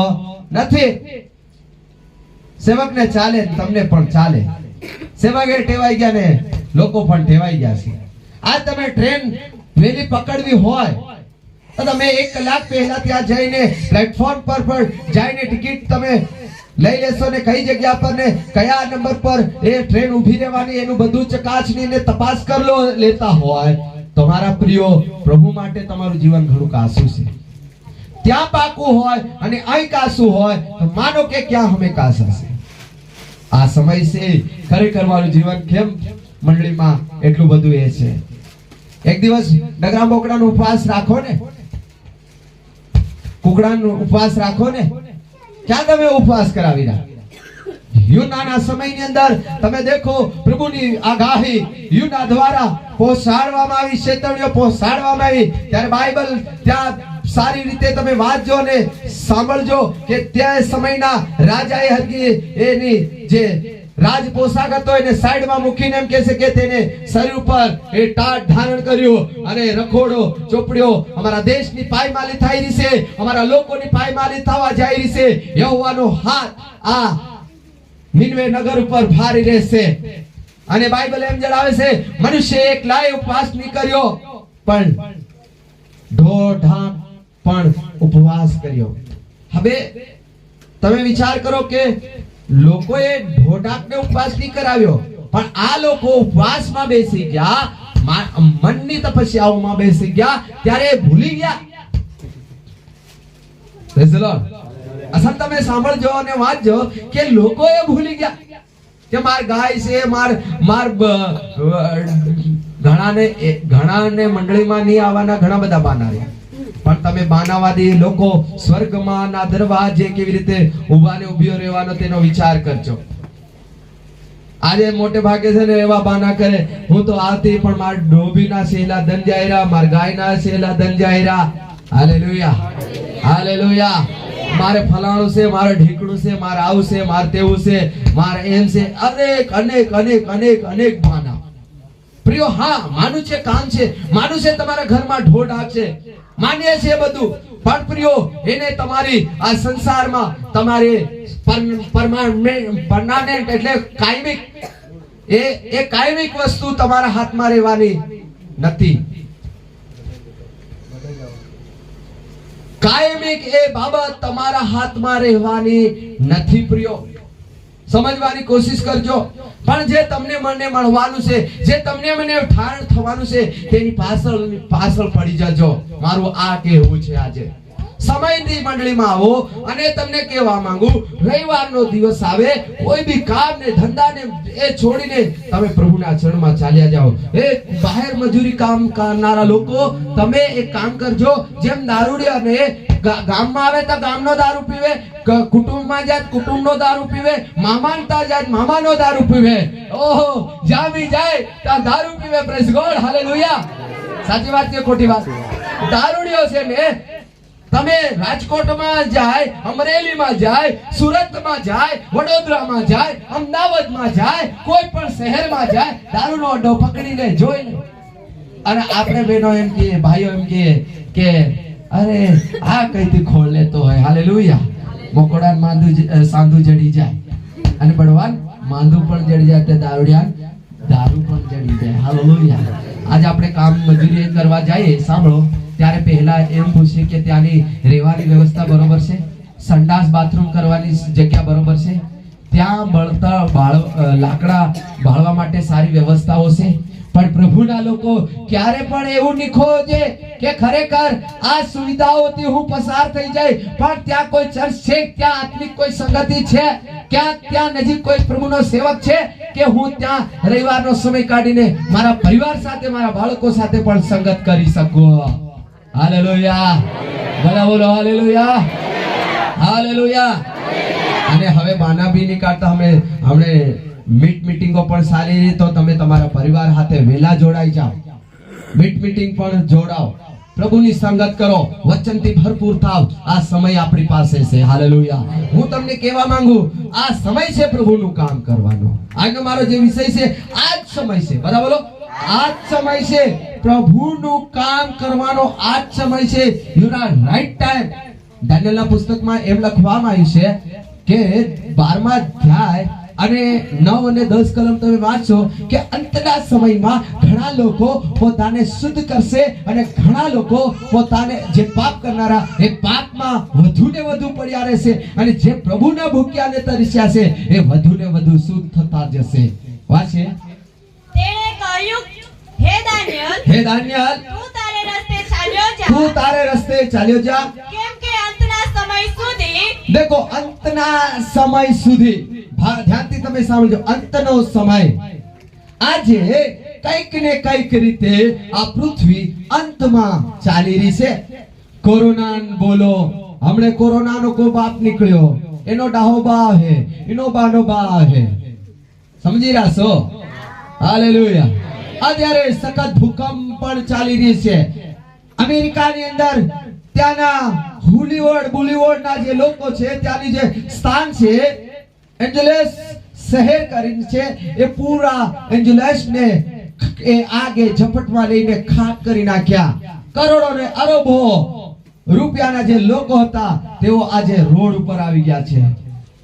નથી. સેવકને ચાલે, તમને પણ ચાલે. સેવકે ટેવાઈ ગયા ને લોકો પણ ટેવાઈ ગયા છે. આજ તમે ટ્રેન વહેલી પકડવી હોય તો તમે 1 કલાક પહેલા ત્યાં જઈને પ્લેટફોર્મ પર જઈને ટિકિટ તમે લઈ લેશો ને કઈ જગ્યા પર ને કયા નંબર પર એ ટ્રેન ઊભી રહેવાની એનું બધું ચકાસણી ને તપાસ કરી લેતા હોય. તમારા પ્રિયો, પ્રભુ માટે તમારું જીવન ઘણું કાસું છે. ત્યાં પાકું હોય અને અહીં કાસું હોય તો માનો કે ક્યાં હમે કાસ હશે. આ સમય છે, ખરેખર મારું જીવન કેમ મંડળીમાં એટલું બધું એ છે. એક દિવસ ડગરા બોકડાનો ઉપવાસ રાખો ને, કુકડાનો ઉપવાસ રાખો ને, ક્યાં તમે ઉપવાસ કરાવી રહ્યા? યુનાના સમયની અંદર તમે દેખો પ્રભુની આગાહી યુના દ્વારા પહોંચાડવામાં આવી, ચેતવણીઓ પહોંચાડવામાં આવી. ત્યારે બાઇબલ ત્યાં સારી રીતે તમે વાંચજો ને સાંભળજો કે ત્યાં સમયના રાજાએ હરગી એની જે રાજ પોશાક હતો એને સાઈડમાં મૂકીને એમ કહે છે કે તેને શરીર ઉપર એ ટાટ ધારણ કર્યું અને રખોડો ચોપડ્યો. અમારા દેશની પાયમાલી થઈ રહી છે, અમારા લોકોની પાયમાલી થવા જઈ રહી છે. યહોવાનો હાથ આ નિનવે નગર ઉપર ભારી રહેશે. અને બાઇબલ એમ જણાવે છે મનુષ્ય એકલાય ઉપવાસ નહીં કર્યો પણ ઢોઢાક પણ ઉપવાસ કર્યો. હવે તમે વિચાર કરો કે લોકોએ ઢોઢાકને ઉપવાસ નહીં કરાવ્યો પણ આ લોકો ઉપવાસમાં બેસી ગયા મનની તપસ્યાઓમાં બેસી ગયા ત્યારે એ ભૂલી ગયા. Praise the Lord. અસલ તમે સાંભળજો અને વાંચજો કે લોકો એ ભૂલી ગયા કે માર ગાય છે, માર ઘણાને મંડળીમાં નહીં આવવાના ઘણા બધા બાના રહ્યા. પણ તમે બાનાવાદી લોકો સ્વર્ગમાં ના દરવાજે કેવી રીતે ઊભા ને ઊભી રહેવાનો તેનો વિચાર કરજો. આજે મોટે ભાગે છે ને એવા બાના કરે, હું તો આવતી પણ માર ડોબીના શેલા દંજાયરા, માર ગાયના શેલા દંજાયરા. Hallelujah, hallelujah. મારે ફલાણું છે, મારે ઢીકણું છે, મારે આવું છે, મારે તેવું છે, મારે એમ છે, અનેક અનેક અનેક અનેક અનેક બાના. પ્રિયો, હા માનું છે, કામ છે, માનું છે તમારા ઘરમાં ઢોઢ આપશે, માન્ય છે બધું, પણ પ્રિયો એને તમારી આ સંસારમાં તમારે પરમાનન્ટ એટલે કાયમિક એ કાયમિક વસ્તુ તમારા હાથમાં રહેવાની નથી. કાયમિક એ બાબત તમારા હાથમાં રહેવાની નથી. પ્રિયો, સમજવાની કોશિશ કરજો. પણ જે તમને મને મળવાનું છે, જે તમને મને ઠાણ થવાનું છે, તેની પાછળ પડી જજો. મારું આ કહેવું છે. આજે સમયથી મંડળીમાં આવો અને તમને કહેવા માંગુ, રવિવારનો દિવસ આવે, કોઈ બી કામ ને ધંધા ને એ છોડીને તમે પ્રભુના ચરણમાં ચાલ્યા જાઓ. એ બહાર મજૂરી કામ કરનારા લોકો, તમે એક કામ કરજો, જેમ દારૂડિયા ને ગામમાં આવે તો ગામનો દારૂ પીવે, કુટુંબમાં જાય કુટુંબનો દારૂ પીવે, મામાને ત્યાં જાય મામાનો દારૂ પીવે, ઓહો જામી જાય ત્યાં દારૂ પીવે. Praise God, hallelujah. સાચી વાત કે ખોટી વાત? દારૂડિયો છે ને, તમે રાજકોટમાં જાય, અમરેલીમાં જાય, સુરતમાં જાય, વડોદરામાં જાય, અમદાવાદમાં જાય, કોઈ પણ શહેરમાં જાય, દારૂનો અડ્ડો પકડીને જોઈ લે. અને આપણે બહેનો એમ કહીએ, ભાઈઓ એમ કહીએ કે અરે આ કઈથી ખોલ લેતો હોય. હાલેલુયા. મોકોડા સાંધુ જડી જાય અને બળવાન માંદુ પણ જડી જાય, તે દારૂડિયા દારૂ પણ જડી જાય. હાલેલુયા. આજે આપણે કામ મજૂરી કરવા જઈએ, સાંભળો, ત્યારે પહેલા એમ પૂછીએ કે ત્યાંની રહેવાની વ્યવસ્થા બરોબર છે, સંડાસ બાથરૂમ કરવાની જગ્યા બરોબર છે, ત્યાં લાકડા બાળવા માટે સારી વ્યવસ્થાઓ છે. પણ પ્રભુના લોકો ક્યારે પણ એવું નહીં ખોજે કે ખરેખર આ સુવિધાઓથી હું પસાર થઈ જાય, પણ ત્યાં કોઈ ચર્ચ છે, ત્યાં આત્મિક કોઈ સંગતિ છે, ત્યાં નજીક કોઈ પ્રભુનો સેવક છે કે હું ત્યાં રવિવારનો સમય કાઢીને મારા પરિવાર સાથે, મારા બાળકો સાથે પણ સંગત કરી શકું. હાલેલુયા. બોલો બોલો, હાલેલુયા, હાલેલુયા. અને હવે બાના બી નહીં કાઢતા. હમણે મીટિંગો પણ સારી રહી, તો તમે તમારા પરિવાર સાથે વેલા જોડાઈ જાઓ, મીટિંગ પણ જોડાઓ, પ્રભુની સંગત કરો, વચનથી ભરપૂર થાવ. આ સમય આપણી પાસે છે. હાલેલુયા. હું તમને કહેવા માંગુ, આ સમય છે પ્રભુનું કામ કરવાનો. આજનો મારો જે વિષય છે, આ જ સમય છે. બરાબર? આ જ સમય છે પ્રભુનું કામ કરવાનો. આ જ સમય છે. You are right time. દાનિયેલના પુસ્તકમાં એમ લખવામાં આવ્યું છે કે 12મા અધ્યાય અને 9 અને 10 કલમ તમે વાંચો કે અંતના સમયમાં ઘણા લોકો પોતાને શુદ્ધ કરશે અને ઘણા લોકો પોતાને જે પાપ કરનારા એ પાપમાં વધુ ને વધુ પડ્યા રહેશે, અને જે પ્રભુના ભૂખ્યા ને તરસ્યા છે એ વધુ ને વધુ શુદ્ધ થતા જશે. વાંચે. તેણે કહ્યું, હે દાનિયેલ, તું તારે રસ્તે ચાલ્યો જા, કેમ કે અંતના સમય સુધી, દેખો અંતના સમય સુધી, ધ્યાનથી તમે સાંભળજો, અંતનો સમય. આજે કઈક ને કઈક રીતે આ પૃથ્વી અંતમાં ચાલી રહી છે. કોરોના બોલો, હમણે કોરોનાનો કો બાપ નીકળ્યો, એનો ડાહો બા હે, એનો બાનો બા હે. સમજી રહ્યા છો? હાલેલુયા. અત્યારે સખત ભૂકંપ પણ ચાલી રહી છે અમેરિકાની અંદર. ત્યાંના બોલીવુડ ના જે લોકો છે, ત્યાંની જે સ્થાન છે એન્જલસ શહેર કરીને છે, એ પૂરા એન્જલસ ને એ આગે ઝપટમાં લઈને ખાક કરી નાખ્યા. કરોડો ને અરબો રૂપિયાના જે લોકો હતા તેઓ આજે રોડ ઉપર આવી ગયા છે.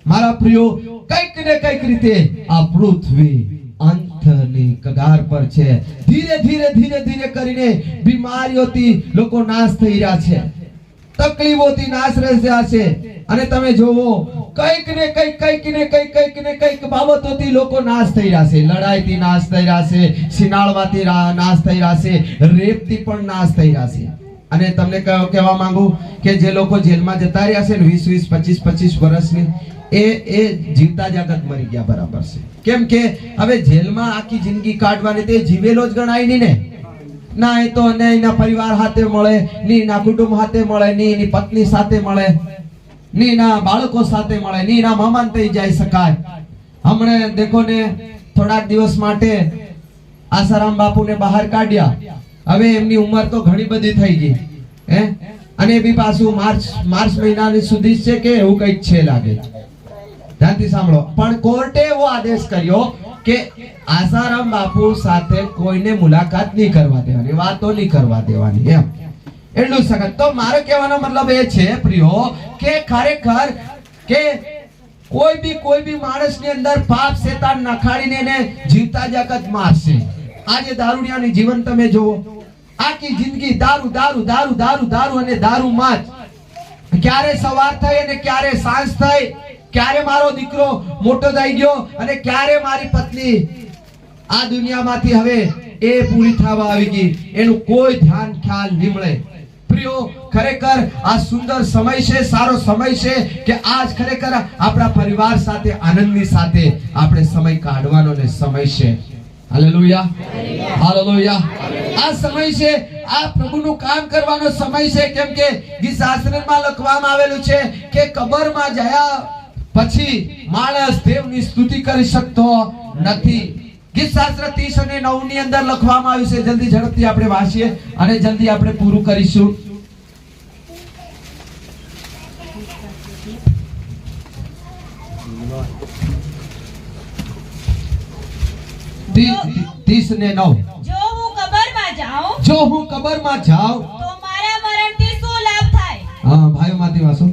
મારા પ્રિયો, કઈક ને કઈક રીતે આ પૃથ્વી અંતની કગાર પર છે. ધીરે ધીરે કરીને બીમારીઓથી લોકો નાશ થઈ રહ્યા છે, તકલીફોથી નાશ રહ્યા છે. અને તમે જોવો કંઈક ને કંઈક બાબતોથી લોકો નાશ થઈ રહ્યા છે. લડાઈથી નાશ થઈ રહ્યા છે, સિનાળવાથી નાશ થઈ રહ્યા છે, રેપથી પણ નાશ થઈ રહ્યા છે. અને તમને કહેવા માંગુ કે જે લોકો જેલમાં જતા રહ્યા છે ને 20 25 વર્ષની, એ જીવતા જાગત મરી ગયા બરાબર છે. કેમ કે હવે જેલમાં આખી જિંદગી કાઢવાની, તે જીવેલો જ ગણાય નહીં ને. ના એ તો એના પરિવાર સાથે મળે, ની એના કુટુંબ સાથે મળે, ની એની પત્ની સાથે મળે, ની એના બાળકો સાથે મળે, ની એના મામાને થઈ જઈ શકાય. હમણે દેખો ને થોડાક દિવસ માટે આસારામ બાપુને બહાર કાઢ્યા. હવે એમની ઉંમર તો ઘણી બધી થઈ ગઈ હે, અને બી પાછું માર્ચ મહિના સુધી છે કે એવું કંઈક છે લાગે. ધ્યાનથી સાંભળો. પણ કોર્ટે એવો આદેશ કર્યો કે આસારામ બાપુ સાથે કોઈને મુલાકાત નહીં કરવા દેવાની, વાતો નહીં કરવા દેવાની, એમ એટલું સખત. તો મારો કહેવાનો મતલબ એ છે પ્રિયો કે ખરેખર કે કોઈ બી માણસની અંદર પાપ શેતાન નખાડીને એને જીવતા જાગત મારશે. આજે દારૂડિયાની જીવન તમે જુઓ, આખી જિંદગી દારૂ દારૂ દારૂ દારૂ દારૂ અને દારૂમાં જ. ક્યારે સવાર થઈ અને ક્યારે સાંજ થઈ, ક્યારે મારો દીકરો મોટો થઈ ગયો અને ક્યારે મારી પત્ની આ દુનિયામાંથી હવે એ પૂરી થવા આવી ગઈ, એનું કોઈ ધ્યાન ખ્યાલ નહીં મળે. પ્રિયો, ખરેખર આ સુંદર સમય છે, સારો સમય છે કે આજ ખરેખર આપણા પરિવાર સાથે આનંદની સાથે આપણે સમય કાઢવાનો ને સમય છે. Hallelujah, hallelujah. આ સમય છે, આ પ્રભુનું કામ કરવાનો સમય છે. કેમ કે ગીત શાસ્ત્રમાં લખવામાં આવેલું છે કે કબરમાં ગયા પછી માણસ દેવની સ્તુતિ કરી શકતો નથી. ગીત શાસ્ત્ર 30 અને 9 ની અંદર લખવામાં આવ્યું છે. જલ્દી ઝડપથી આપણે વાંચીએ અને જલ્દી આપણે પૂરું કરીશું. तीस ने 9. જો હું કબરમાં જાઉં જો હું કબરમાં જાઉં તો મારા મરણથી શું લાભ થાય? हाँ भाइयों माती वासु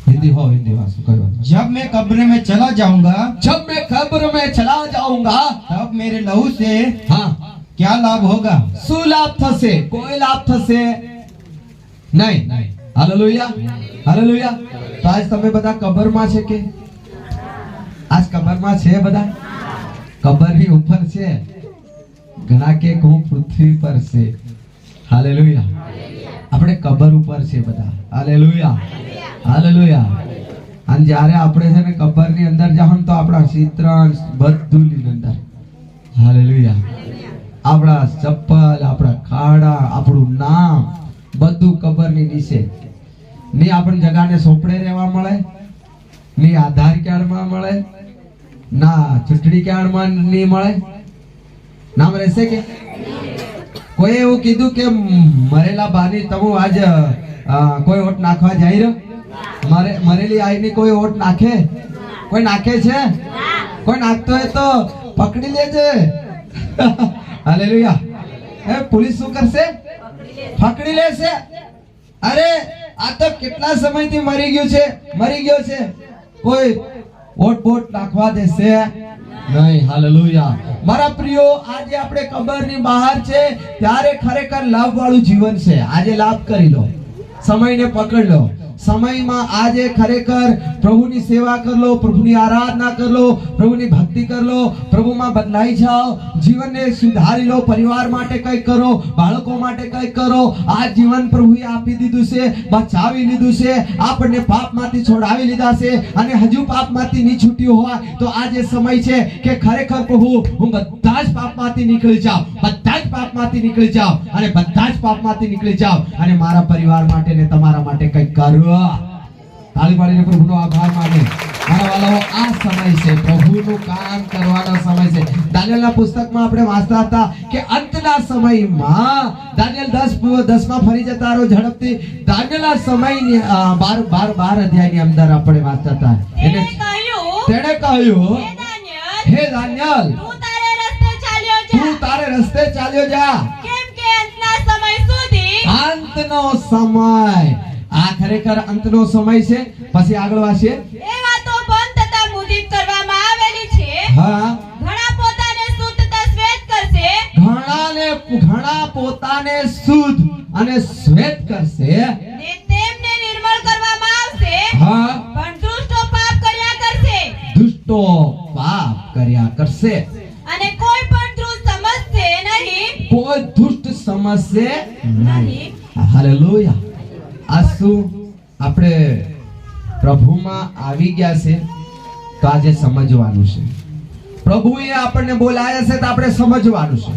हिंदी वासु कोई बात नहीं. जब मैं कब्र में चला जाऊंगा, जब मैं कब्र में चला जाऊंगा तब मेरे लहू से हाँ क्या लाभ होगा? શું લાભ થશે? કોઈ લાભ થશે નહીં. Hallelujah, hallelujah. તો આજ તમે બધા કબરમાં છે કે આજ કબરમાં છે? બધા કબરની ઉપર છે, ઘણા કે હું પૃથ્વી પર છે. હાલેલુયા. આપણે કબર ઉપર છે બધા. Hallelujah, hallelujah. અને જ્યારે આપણે છે ને કબરની અંદર જાવ તો આપણા ચિત્રણ બધું ની અંદર. હાલેલુયા. આપણા ચપ્પલ, આપણા ખાડા, આપણું નામ બધું કબરની નીચે. ની આપણ જગાને સોપડે રહેવા મળે, ની આધાર કાર્ડમાં મળે, ના ચૂંટણી કાર્ડમાં નહીં મળે. નામ રહેશે કે કોઈ એવું કીધું કે મરેલા બાની તમે આજ કોઈ વોટ નાખવા જઈ રહ્યો? મરેલી આઈની કોઈ વોટ નાખે? કોઈ નાખે છે? કોઈ નાખતો હોય તો પકડી લેજે. હાલેલુયા. પોલીસ શું કરશે? પકડી લેશે. અરે આ તો કેટલા સમયથી મરી ગયો છે. કોઈ વોટ નાખવા દેશે નહીં. હાલેલુયા. મારા પ્રિયો, આજે આપણે કબરની બહાર છે ત્યારે ખરેખર લાભ વાળું જીવન છે. આજે લાભ કરી લો, સમયને પકડ લો. સમયમાં આજે ખરેખર પ્રભુની સેવા કર લો, પ્રભુની આરાધના કર લો, પ્રભુની ભક્તિ કર લો, પ્રભુમાં બદલાઈ જાઓ, જીવનને સુધારી લો, પરિવાર માટે કંઈક કરો, બાળકો માટે કંઈક કરો. આ જીવન પ્રભુએ આપી દીધું છે, બચાવી લીધું છે, આપણને પાપમાંથી છોડાવી લીધા છે. અને હજુ પાપમાંથી નહીં છૂટ્યું હોય તો આજે સમય છે કે ખરેખર પ્રભુ હું બધા જ પાપમાંથી નીકળી જાઉં, બધા જ પાપમાંથી નીકળી જાઉં અને બધા જ પાપમાંથી નીકળી જાઉં અને મારા પરિવાર માટે ને તમારા માટે કંઈક કરું. તાળી પાડીને પ્રભુનો આભાર માને. મારા વાલાઓ, આ સમય છે પ્રભુનું કામ કરવાનો સમય છે. દાનિયેલના પુસ્તકમાં આપણે વાંચતા હતા કે અંતના સમયમાં દાનિયેલ 10 માં ફરી જતા રહો ઝડપથી. દાનિયેલના સમયની 12 અધ્યાયની અંદર આપણે વાંચતા હતા. તેણે કહ્યું, હે દાનિયેલ, તું તારે રસ્તે ચાલ્યો જા, કેમ કે અંતના સમય સુધી અંતનો સમય. આ ખરેખર અંતનો સમય છે. પછી આગળ વાંચીએ. એ વાતો બંધ તથા મુદિત કરવામાં આવેલી છે. હા, ઘણા પોતાને શુદ્ધ તથા શ્વેત કરશે, ઘણા પોતાને શુદ્ધ અને શ્વેત કરશે, ને તેમને નિર્મળ કરવામાં આવશે. હા, પણ દુષ્ટો ખોટો પાપ કર્યા કરશે, અને કોઈ પણ દુષ્ટ સમજશે નહીં. કોઈ દુષ્ટ સમજશે નહીં. નહીં. હાલેલુયા. આ શું આપણે પ્રભુમાં આવી ગયા છે તો આજે સમજવાનું છે. પ્રભુએ આપણને બોલાયા છે તો આપણે સમજવાનું છે.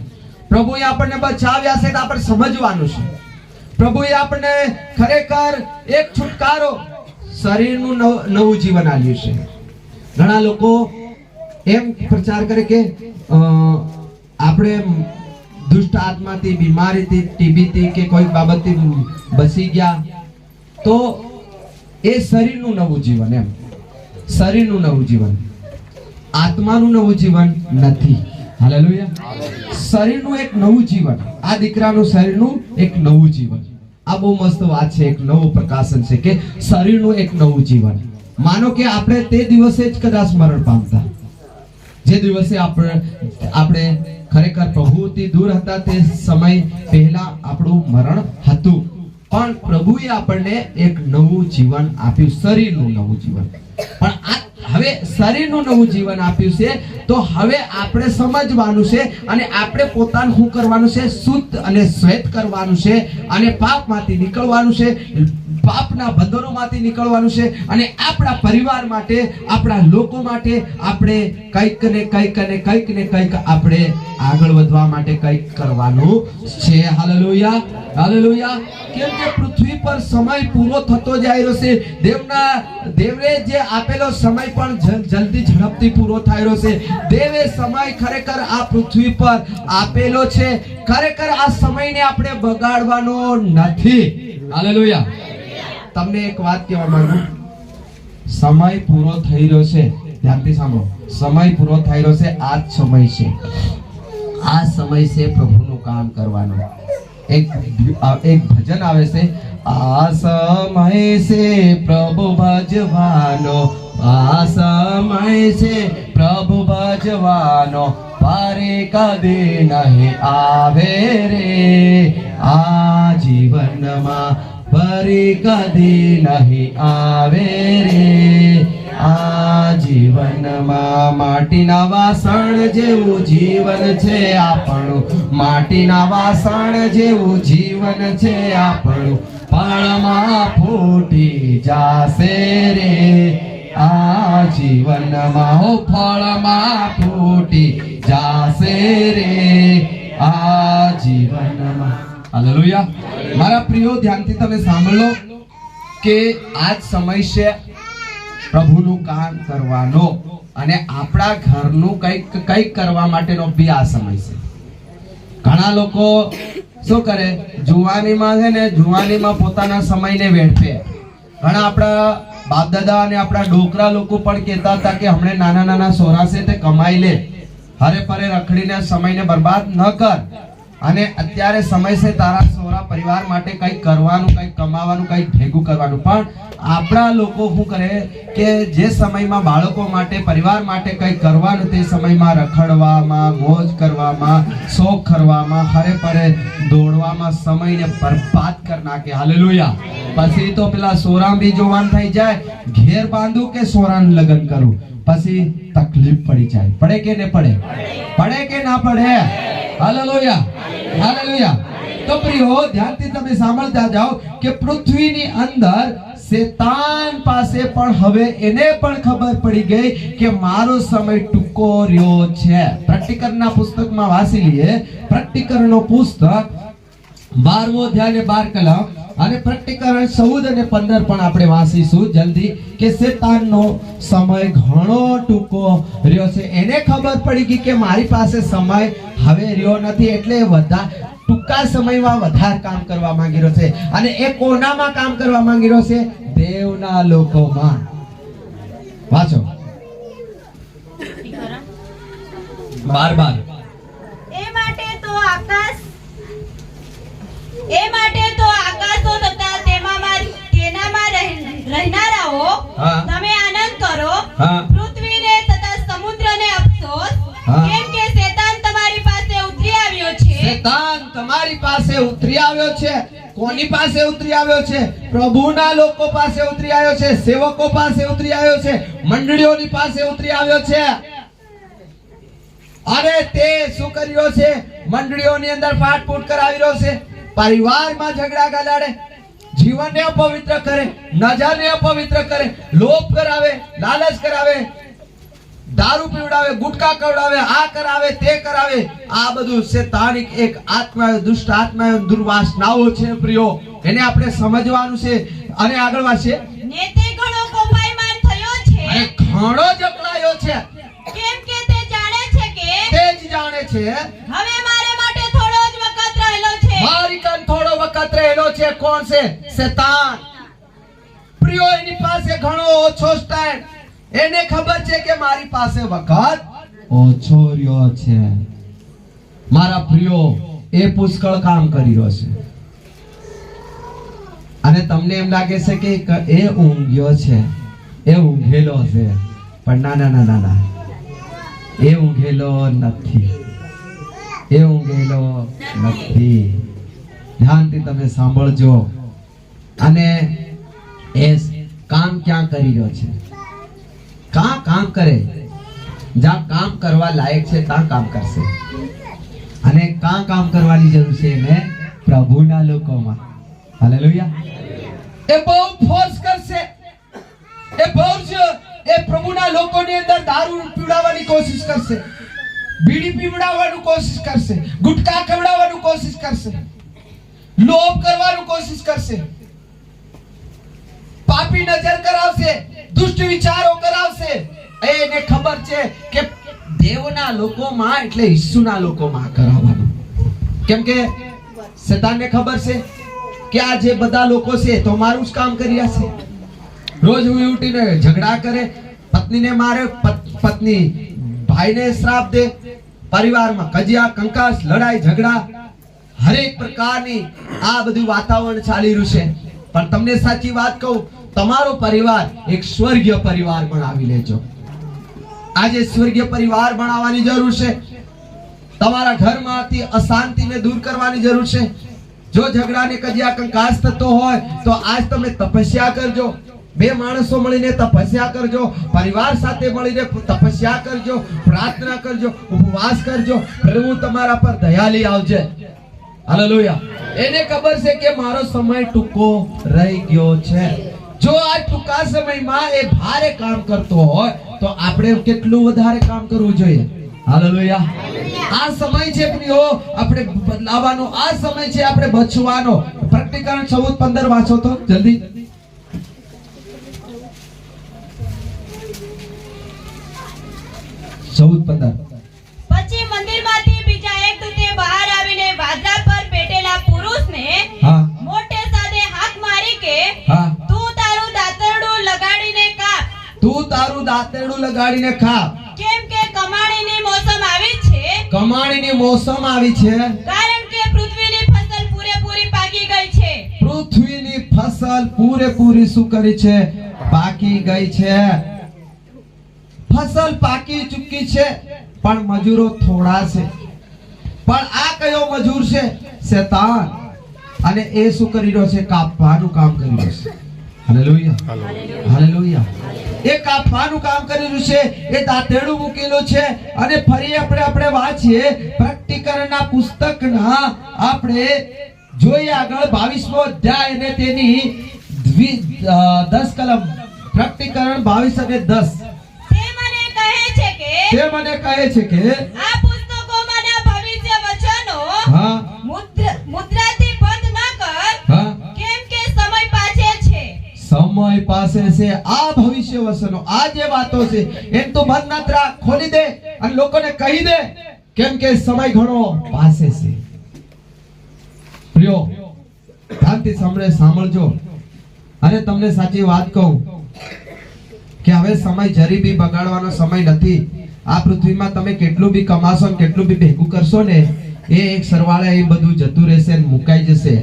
પ્રભુએ આપણને બચાવ્યા છે તો આપણે સમજવાનું છે. પ્રભુએ આપણને ખરેખર એક છુટકારો, શરીરનું નવું જીવન આપ્યું છે. ઘણા લોકો એમ પ્રચાર કરે કે આપણે દુષ્ટ આત્માથી, બીમારીથી, ટીબીથી કે કોઈ બાબતથી બચી ગયા તો એ શરીરનું નવું જીવન, એમ શરીરનું નવું જીવન, આત્માનું નવું જીવન નથી. હાલેલુયા. શરીરનું એક નવું જીવન, આ દીકરાનું શરીરનું એક નવું જીવન. આ બહુ મસ્ત વાત છે, એક નવું પ્રકાશન છે કે શરીરનું એક નવું જીવન. માનો કે આપણે તે દિવસે જ કદાચ મરણ પામતા, જે દિવસે આપણે ખરેખર પ્રભુથી દૂર હતા, તે સમય પહેલા આપણું મરણ હતું, પણ પ્રભુએ આપણને એક નવું જીવન આપ્યું, શરીરનું નવું જીવન. પણ હવે શરીરનું નવું જીવન આપ્યું છે તો હવે આપણે સમજવાનું છે અને આપણે પોતાનું શું કરવાનું છે? શુદ્ધ અને શ્વેત કરવાનું છે અને પાપમાંથી નીકળવાનું છે, પાપના બંધનોમાંથી નીકળવાનું છે અને આપણા પરિવાર માટે, આપણા લોકો માટે આપણે કંઈક ને કંઈક આપણે આગળ વધવા માટે કંઈક કરવાનું છે. હાલેલુયા. હાલેલુયા. કેમ કે પૃથ્વી પર સમય પૂરો થતો જાય રહ્યો છે. દેવને જે આપેલો સમય પણ જલ્દી ઝડપથી પૂરો થઈ રહ્યો છે. દેવે સમય ખરેખર આ પૃથ્વી પર આપેલો છે. ખરેખર આ સમયને આપણે બગાડવાનો નથી. હાલેલુયા. તમને એક વાત કહેવા માંગુ, સમય પૂરો થઈ રહ્યો છે. ધ્યાનથી સાંભળો, સમય પૂરો થઈ રહ્યો છે. આ જ સમય છે, આ સમય છે પ્રભુનું કામ કરવાનો. એક ભજન આવે છે, આ સમય છે પ્રભુ ભજવાનો, આ સમય છે પ્રભુ ભજવાનો, પારે કદી નહીં આવે રે આ જીવનમાં, ફરી કદી નહીં આવે રે આ જીવનમાં. માટીના વાસણ જેવું જીવન છે આપણું, માટીના વાસણ જેવું જીવન છે આપણું, પળમાં ફૂટી જાશે રે આ જીવનમાં, હો ફળમાં ફૂટી જાશે રે આ જીવનમાં. હાલેલુયા. મારા પ્રિયો, ધ્યાનથી તમે સાંભળો કે આ જ સમય છે પ્રભુનું કામ કરવાનો અને આપણા ઘરનું કંઈક કરવા માટેનો બી આ સમય છે. ઘણા લોકો શું કરે? જુવાનીમાં છે ને, જુવાનીમાં પોતાના સમયને વેડફે. ઘણા આપણા બાપ દાદા અને આપણા ડોકરા લોકો પણ કહેતા હતા કે હમણે નાના નાના સોરા છે તે કમાઈ લે, હરે પરે રખડીને સમયને બરબાદ ન કર, અને અત્યારે સમય છે તારા સોરા પરિવાર માટે કંઈક કરવાનું, કંઈક કમાવાનું, કંઈક ભેગું કરવાનું. પણ આપણા લોકો શું કરે કે જે સમયમાં બાળકો માટે, પરિવાર માટે કંઈક કરવાનું, તે સમયમાં રખડવામાં, મોજ કરવામાં, શોખ કરવામાં, હરે પરે દોડવામાં સમયને બરબાદ કરી નાખે. હાલેલુયા. પછી તો પેલા સોરા બી જોવાન થઈ જાય, ઘેર બાંધું કે સોરાનું લગ્ન કરું, પછી તકલીફ પડી જાય. પડે કે ન પડે? પડે કે ના પડે? હાલેલુયા. હાલેલુયા. તો પ્રિયો, ધ્યાનથી તમે સાંભળતા જાઓ કે પૃથ્વીની અંદર શેતાન પાસે પણ હવે એને પણ ખબર પડી ગઈ કે મારો સમય ટૂંકો રહ્યો છે. પ્રકટીકરણના પુસ્તકમાં વાંચી લઈએ, પ્રકટીકરણનો પુસ્તક 12મો અધ્યાય ને 12 કલમ અને પ્રકટીકરણ 14 અને 15 પણ આપણે વાંચીશું જલ્દી કે શેતાનનો સમય ઘણો ટૂંકો રહ્યો છે. એને ખબર પડી ગઈ કે મારી પાસે સમય હવે રહ્યો નથી, એટલે ટૂંકા સમયમાં વધારે કામ કરવા માંગી રહ્યો છે. અને એ કોનામાં કામ કરવા માંગી રહ્યો છે? દેવના લોકોમાં. વાંચો 12:12. એ માટે તો આકાશો તથા તેનામાં રહેનારાઓ તમે આનંદ કરો, પૃથ્વીને તથા સમુદ્રને અફસોસ, કેમ કે શેતાન તમારી પાસે ઉતરી આવ્યો છે. શેતાન તમારી પાસે ઉતરી આવ્યો છે. કોની પાસે ઉતરી આવ્યો છે? પ્રભુના લોકો પાસે ઉતરી આવ્યો છે, સેવકો પાસે ઉતરી આવ્યો છે, મંડળીઓની પાસે ઉતરી આવ્યો છે. અને તે શું કરી રહ્યો છે? મંડળીઓની અંદર ફાટફૂટ કરાવી રહ્યો છે, પરિવારમાં ઝઘડા ગલાડે, જીવનને અપવિત્ર કરે, નજરને અપવિત્ર કરે, લોભ કરાવે, લાલચ કરાવે, દારૂ પીવડાવે, ગુટકા કવડાવે, આ કરાવે, તે કરાવે. આ બધું શેતાનિક એક આત્મા, દુષ્ટ આત્મા, દુર્વાસનાઓ છે પ્રિયો. એને આપણે સમજવાનું છે. અને આગળ વાંચીએ. ને તે ઘણો કોપાયમાન થયો છે અને ઘણો જકડાયો છે, કેમ કે તે જાણે છે કે તે જ જાણે છે હવે મારે માટે થોડો જ વખત રહેલો છે. મારી કાન થોડો વખત રહેલો છે. કોણ છે? શેતાન. પ્રિયો, એની પાસે ઘણો ઓછો ટાઈમ. એને ખબર છે કે મારી પાસે વખત ઓછો રહ્યો છે. મારા પ્રિયો, એ પુષ્કળ કામ કરી રહ્યો છે. અને તમને એમ લાગે છે કે એ ઊંઘ્યો છે, એ ઊંઘેલો છે, પણ ના ના ના ના ના, એ ઊંઘેલો નથી. એ ઊંઘેલો નથી. ધ્યાનથી તમે સાંભળજો. અને એ કામ ક્યાં કરી રહ્યો છે? કામ કરે. જ્યાં કામ કરવા લાયક છે ત્યાં કામ કરશે. અને કામ કરવાની જરૂર છે એને પ્રભુના લોકોમાં. હાલેલુયા. એ બહુ ફોર્સ કરશે. એ બહુ જ એ પ્રભુના લોકોની અંદર દારૂ પીવડાવવાની કોશિશ કરશે, બીડી પીવડાવવાનું કોશિશ કરશે, ગુટકા ખવડાવવાનું કોશિશ કરશે, લોભ કરવાનું કોશિશ કરશે, પાપી નજર કરાવશે, દુષ્ટ વિચારો કરાવશે. એને ખબર છે કે દેવના લોકોમાં એટલે ઈસુના લોકોમાં કરાવવાનું. કેમ કે શેતાનને ખબર છે કે આ જે બધા લોકો છે તો મારું જ કામ કરી રહ્યા છે. રોજ ઉઠીને ઝઘડા કરે, પત્નીને મારે, પત્ની ભાઈને શ્રાપ દે, પરિવારમાં કજિયા, કંકાસ, લડાઈ, ઝઘડા, હરેક પ્રકારની આ બધું વાતાવરણ ચાલી રહ્યું છે. પણ તમને સાચી વાત કહું, તમારો પરિવાર એક સ્વર્ગીય પરિવાર બનાવી લેજો. આજે સ્વર્ગીય પરિવાર બનાવવાની જરૂર છે. તમારા ઘરમાંથી અશાંતિને દૂર કરવાની જરૂર છે. જો ઝઘડાને કજિયા કંકાસ થતો હોય તો આજ તમે તપસ્યા કરજો. બે માણસો મળીને તપસ્યા કરજો, પરિવાર સાથે મળીને તપસ્યા કરજો, પ્રાર્થના કરજો, ઉપવાસ કરજો. પ્રભુ તમારા પર દયા લઈ આવજે. હાલેલુયા. એને ખબર છે કે મારો સમય ટૂંકો રહી ગયો છે. જો આ ટૂંકા સમયમાં એ ભારે કામ કરતો હોય તો આપણે કેટલું વધારે કામ કરવું જોઈએ. હાલેલુયા. આ સમય છે પ્રિયો, આપણે બદલાવાનો. આ સમય છે આપણે બચવાનો. પ્રકટીકરણ 14:15 વાંચો તો જલ્દી. પછી મંદિરમાંથી બીજા એક દૂતે બહાર આવીને વાદળા પર બેઠેલા પુરુષને હા મોટે સાદે હાથ મારી કે હા તું તારું દાંતરડું લગાડીને કાપ. તું તારું દાંતરડું લગાડીને ખા. કેમ કે કમાણીની મોસમ આવી છે. કમાણીની મોસમ આવી છે. કારણ કે પૃથ્વીની ફસલ પૂરેપૂરી પાકી ગઈ છે. પૃથ્વીની ફસલ પૂરેપૂરી શું કરી છે? પાકી ગઈ છે. ફસલ પાકી ચૂકી છે, પણ મજૂરો થોડા છે. પણ આ કયો મજૂર છે? શેતાન. અને એ શું કરી રહ્યો છે? કાપવાનું કામ કરી રહ્યો છે. હાલેલુયા. હાલેલુયા. એ કાપવાનું કામ કરી રહ્યું છે. એ દાંતરડું મૂકેલું છે. અને ફરી આપણે વાંચીએ પ્રકટીકરણના પુસ્તકના, આપણે જોઈએ આગળ 22મો અધ્યાય અને તેની 10 કલમ. પ્રકટીકરણ 22 અને 10. તે મને કહે છે કે આ પુસ્તકોમાંના ભવિષ્ય વચનો હા મુદ્રાથી બંધ ન કર. હા કેમ કે સમય પાસે છે. સમય પાસે છે. આ ભવિષ્ય વચનો, આ જે વાતો છે એમ તો બંધ ન રાખ, ખોલી દે અને લોકોને કહી દે. કેમ કે સમય ઘણો પાસે છે. પ્રિયો, ધ્યાનથી સાંભળજો. અને તમને સાચી વાત કહું કે હવે સમય જરી બી બગાડવાનો સમય નથી. આ પૃથ્વીમાં તમે કેટલું બી કમાશો ને કેટલું બી ભેગું કરશો ને, એ એક સરવાળે એ બધું જતું રહેશે ને મુકાઈ જશે.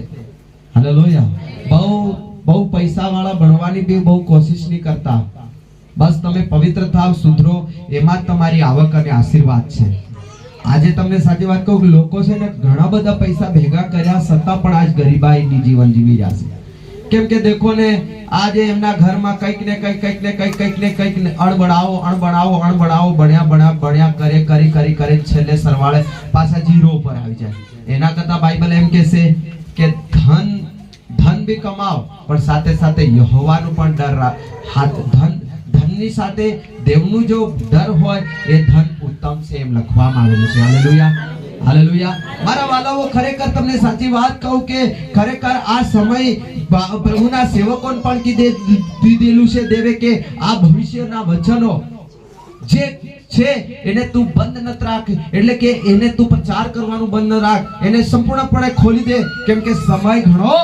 હાલેલુયા. બહુ પૈસા વાળા બનવાની બી બહુ કોશિશ નહીં કરતા. બસ તમે પવિત્ર થાવ, સુધરો, એમાં જ તમારી આવક અને આશીર્વાદ છે. આજે તમને સાચી વાત કહું કે લોકો છે ને ઘણા બધા પૈસા ભેગા કર્યા છતાં પણ આજ ગરીબાઈની જીવન જીવી રહ્યા છે. કેમ કે દેખો ને આજે એમના ઘરમાં કંઈક ને કંઈક અણબણાવો ભણ્યા કરે છેલ્લે સરવાળે પાછા જીરો ઉપર આવી જાય. એના કરતા બાઇબલ એમ કહે છે કે ધન બી કમાઓ પણ સાથે સાથે યહોવાનું પણ ડર ધનની સાથે દેવનું જો ડર હોય એ ધન ઉત્તમ છે એમ લખવામાં આવેલું છે. Hallelujah, hallelujah. મારા વાલાઓ, ખરેખર તમને સાચી વાત કહું કે ખરેખર આ સમય પ્રભુના સેવકોને પણ કીધેલું છે દેવે કે આ ભવિષ્યના વચનો જે છે એને તું બંધ ન રાખ, એટલે કે એને તું પ્રચાર કરવાનું બંધ ન રાખ, એને સંપૂર્ણપણે ખોલી દે, કેમ કે સમય ઘણો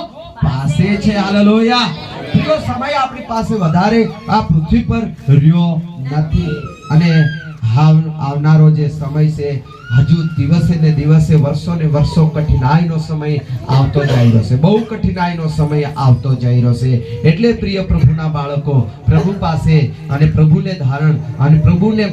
પાસે છે. હાલેલુયા. બીજો સમય આપણી પાસે વધારે આ પૃથ્વી પર રહ્યો નથી અને આવનારો જે સમય છે હજુ દિવસે ને દિવસે વર્ષો ને વર્ષો કઠિનાઈનો સમય આવતો જઈ રહ્યો છે. બહુ કઠિનાઈનો સમય આવતો જઈ રહ્યો છે. એટલે પ્રિય પ્રભુના બાળકો, પ્રભુ પાસે અને પ્રભુને ધારણ અને પ્રભુને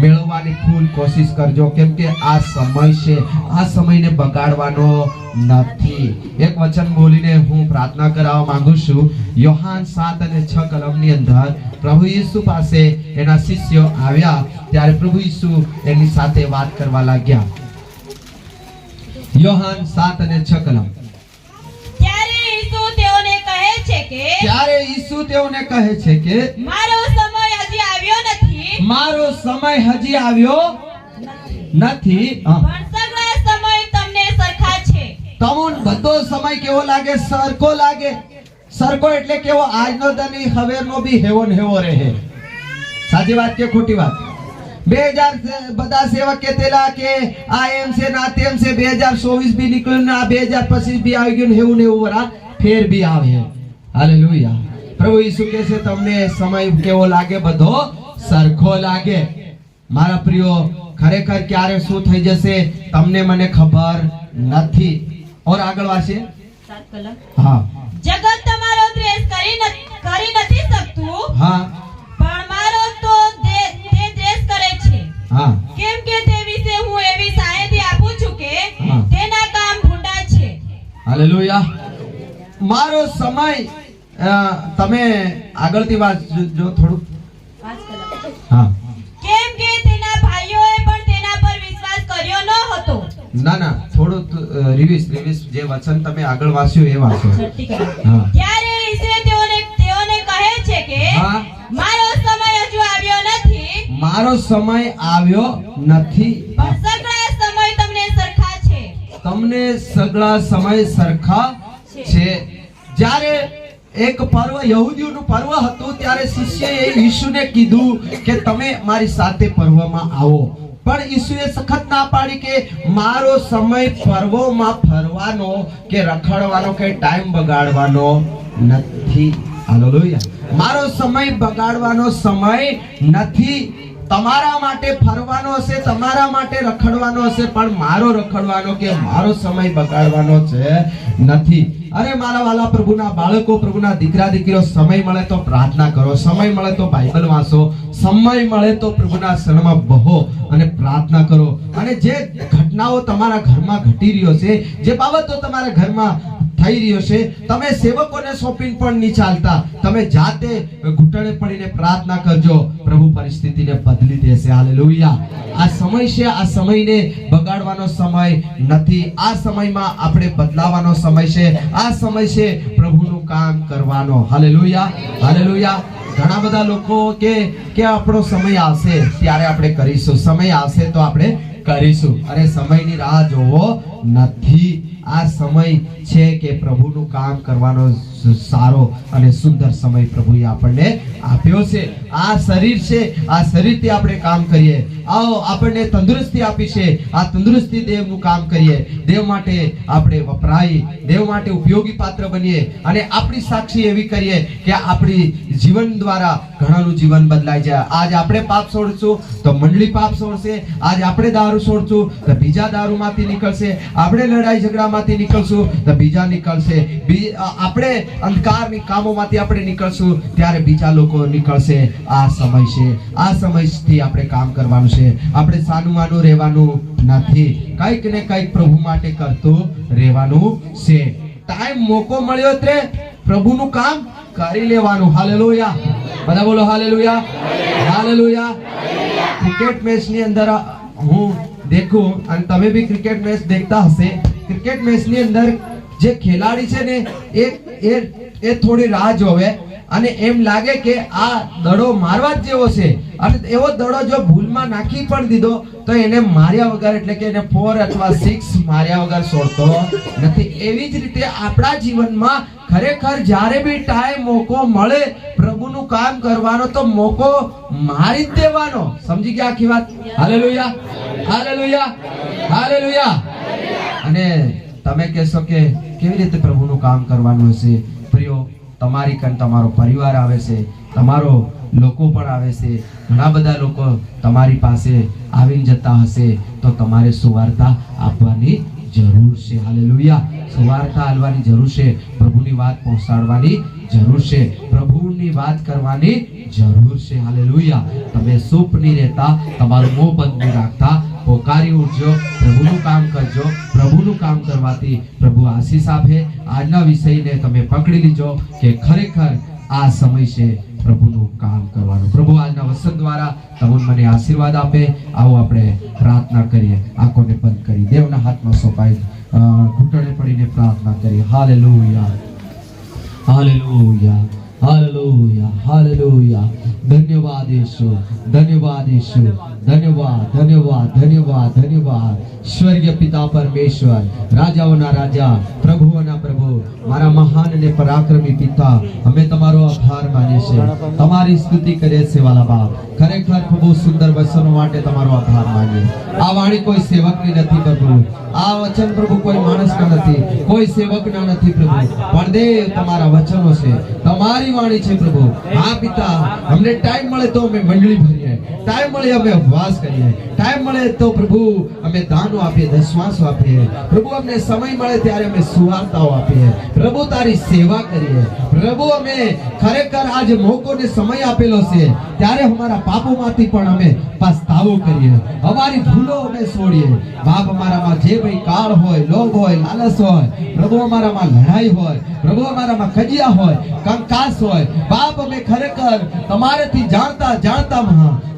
મેળવવાની ફૂલ કોશિશ કરજો, કેમ કે આ સમય છે, આ સમયને બગાડવાનો નથી. એક વચન બોલીને હું પ્રાર્થના કરવા માંગુ છું. યોહાન 7 અને 6 કલમની અંદર પ્રભુ ઈસુ પાસે એના શિષ્યો આવ્યા ત્યારે પ્રભુ ઈસુ એની સાથે વાત કરવા લાગ્યા. યોહાન 7 અને 6 કલમ. ત્યારે ઈસુ તેઓને કહે છે કે મારો સમય હજી આવ્યો નથી, પણ સગળા સમય તમને સરખા છે. તમને બધો સમય કેવો લાગે? સરખો લાગે. સરખો એટલે કેવો? આજનો દની હવેરનો બી હેવો ને હેવો રહે. સાચી વાત કે ખોટી વાત? 2000 બધા સેવક કહેતેલા કે આ એમ છે ના તેમ છે, 2024 બી નીકળ્યું ને આ 2025 બી આવી ગયું ને એવું ને એવું વરા ફેર બી આવે. હાલેલુયા. પ્રભુ ઈસુ કહે છે તમને સમય કેવો લાગે? બધો સરખો લાગે. મારા પ્રિયો, ખરેખર ક્યારે શું થઈ જશે તમને મને ખબર નથી. और આગળ વાંચીએ. 7 કલમ. હા. જગત તમારો દ્વેષ કરી નથી શકતું, હા, પણ મારો તો તે દ્વેષ કરે છે. હા. કેમ કે તે વિશે હું એવી સાહેબી આપું છું કે હા. તેના કામ ભૂંડા છે. હાલેલુયા. મારો સમય તમે આગળથી વાંચજો થોડું. 5 કલમ. હા. કેમ કે તેના ભાઈઓએ પણ તેના પર વિશ્વાસ કર્યો ન હતો. ના થોડું રિવિઝ જે વચન તમે આગળ વાંચ્યું એ વાંચો. 6 કલમ. હા. ત્યારે ઈસુએ તેઓને કહે છે કે હા. મારો સમય હજુ આવ્યો નથી, મારો સમય આવ્યો નથી, પણ સગળા સમય તમને સરખા છે. તમને સગળા સમય સરખા છે. જ્યારે એક પર્વ, યહૂદીઓનું પર્વ હતું ત્યારે શિષ્યએ ઈસુને કીધું કે તમે મારી સાથે પર્વમાં આવો, પણ ઈસુએ સખત ના પાડી કે મારો સમય પર્વોમાં ફરવાનો કે રખડવાનો કે ટાઈમ બગાડવાનો નથી. હાલેલુયા. મારો સમય બગાડવાનો સમય નથી. તમારા માટે ફરવાનો હશે, તમારા માટે રખડવાનો હશે, પણ મારો રખડવાનો કે મારો સમય બગાડવાનો છે નથી. અરે મારા વાલા પ્રભુના બાળકો, પ્રભુના દીકરા દીકરીઓ, સમય મળે તો પ્રાર્થના કરો, સમય મળે તો બાઇબલ વાંચો, સમય મળે તો પ્રભુના શરણમાં બહો અને પ્રાર્થના કરો. અને જે ઘટનાઓ તમારા ઘરમાં ઘટી રહ્યો છે, જે બાબતો તમારા ઘરમાં થઈ રહ્યો છે, તમે સેવકોને સોંપીને પણ નહીં ચાલતા, તમે જાતે ઘૂંટણે પડીને પ્રાર્થના કરજો, પ્રભુ પરિસ્થિતિને બદલી દેશે. હાલેલુયા. આ સમય છે, આ સમયને બગાડવાનો સમય નથી. આ સમયમાં આપણે બદલાવાનો સમય છે. આ સમય છે પ્રભુનું કામ કરવાનો. Hallelujah, hallelujah. ઘણા બધા લોકો કે આપણો સમય આવશે ત્યારે આપણે કરીશું, સમય આવશે તો આપણે કરીશું. અરે સમયની રાહ જોવો નથી. આ સમય છે કે પ્રભુનું કામ કરવાનો સારો અને સુંદર સમય પ્રભુએ આપણને આપ્યો છે. આ શરીર છે, આ શરીરથી આપણે કામ કરીએ. આવો આપણને તંદુરસ્તી આપી છે, આ તંદુરસ્તી દેવનું કામ કરીએ, દેવ માટે આપણે વપરાય, દેવ માટે ઉપયોગી પાત્ર બનીએ અને આપણી સાક્ષી એવી કરીએ કે આપણી જીવન દ્વારા ઘણાનું જીવન બદલાઈ જાય. આજ આપણે પાપ છોડશું તો મંડળી પાપ છોડશે, આજ આપણે દારૂ છોડશું તો બીજા દારૂમાંથી નીકળશે, આપણે લડાઈ ઝઘડામાંથી નીકળશું તો બીજા નીકળશે, આપણે અંધકારની કામોમાંથી આપણે નીકળશું ત્યારે બીજા લોકો નીકળશે. આ સમય છે, આ સમયથી આપણે કામ કરવાનું છે. છે. આપણે સાનું માનું રહેવાનું નથી, કંઈક ને કંઈક પ્રભુ માટે કરતું રહેવાનું છે. ટાઈમ મોકો મળ્યો એટલે પ્રભુનું કામ કરી લેવાનું. હાલેલુયા, બધા બોલો હાલેલુયા, હાલેલુયા. ક્રિકેટ મેચ ની અંદર હું દેખું અને તમે બી ક્રિકેટ મેચ દેખતા હશે. ક્રિકેટ મેચ ની અંદર જે ખેલાડી છે ને એ થોડી રાહ જોવે અને એમ લાગે કે આ દડો મારવા જ જેવો છે અને એવો દડો જો ભૂલમાં નાખી પણ દીધો તો એને માર્યા વગર એટલે કે એને 4 અથવા 6 માર્યા વગર છોડતો નથી. એવી જ રીતે આપણા જીવનમાં ખરેખર જ્યારે બી ટાઈમ મોકો મળે પ્રભુનું કામ કરવાનો તો મોકો મારી જ દેવાનો. સમજી ગયા આખી વાત? Hallelujah, hallelujah, hallelujah. અને તમે કહેશો કે કેવી રીતે પ્રભુનું કામ કરવાનું હશે? પ્રિયો, તમારી કન તમારો પરિવાર આવે છે, તમારો લોકો પણ આવે છે, ઘણા બધા લોકો તમારી પાસે આવીને જતા હશે તો તમારે સુવાર્તા આપવાની જરૂર છે. હાલેલુયા, સુવાર્તા આપવાની જરૂર છે, પ્રભુની વાત પહોંચાડવાની જરૂર છે, પ્રભુની વાત કરવાની જરૂર છે. હાલેલુયા. તમે ચૂપ નહીં રહેતા, તમારું મોં બંધ નહીં રાખતા, પોકારી ઉઠજો, પ્રભુનું કામ કરજો. પ્રભુનું કામ કરવાથી પ્રભુ આશીષ આપે. આજના વિષયને તમે પકડી લીજો કે ખરેખર આ સમય છે પ્રભુનું કામ કરવાનું. પ્રભુ આજના વચન દ્વારા તમને મને આશીર્વાદ આપે. આવો આપણે પ્રાર્થના કરીએ. આંખોને બંધ કરી દેવના હાથમાં સોંપાઈ ઘૂંટણે પડીને પ્રાર્થના કરીએ. Hallelujah, hallelujah, hallelujah, hallelujah. ધન્યવાદ ઈશુ, ધન્યવાદ ઈશુ, ધન્યવાદ, ધન્યવાદ, ધન્યવાદ, ધન્યવાદ. સ્વર્ગીય પિતા પરમેશ્વર, રાજાઓના રાજા, પ્રભુઓના પ્રભુ, મારા મહાન અને પરાક્રમી પિતા, અમે તમારો આભાર માનીએ છીએ, તમારી સ્તુતિ કરીએ છીએ વાલા બાપ. ખરેખર પ્રભુ સુંદર વચનો માટે તમારો આભાર માનીએ. આ વાણી કોઈ સેવકની નથી પ્રભુ, આ વચન પ્રભુ કોઈ માણસના નથી, કોઈ સેવકના નથી પ્રભુ, પણ દેવ તમારા વચનો છે, તમારી વાણી છે પ્રભુ. હા પિતા, અમને ટાઈમ મળે તો અમે મંડળી ભરીએ, ટાઈમ મળે અમે ઉપવાસ કરીએ, ટાઈમ મળે તો પ્રભુ અમે દાનો આપીએ, દશમાંશો આપીએ પ્રભુ. અમને સમય મળે ત્યારે અમે સુવાર્તાઓ આપીએ પ્રભુ, તારી સેવા કરીએ પ્રભુ. અમે ખરેખર આજ મોકો ને સમય આપેલો છે ત્યારે અમારા પાપોમાંથી પણ અમે પસ્તાવો કરીએ, અમારી ભૂલો અમે છોડીએ બાપ. અમારામાં જે ભાઈ કાળ હોય, લોભ હોય, લાલચ હોય પ્રભુ, અમારામાં લડાઈ હોય પ્રભુ, અમારામાં કજિયા હોય, કંકાસ હોય બાપ, અમે ખરેખર તમારાથી જાણતા જાણતા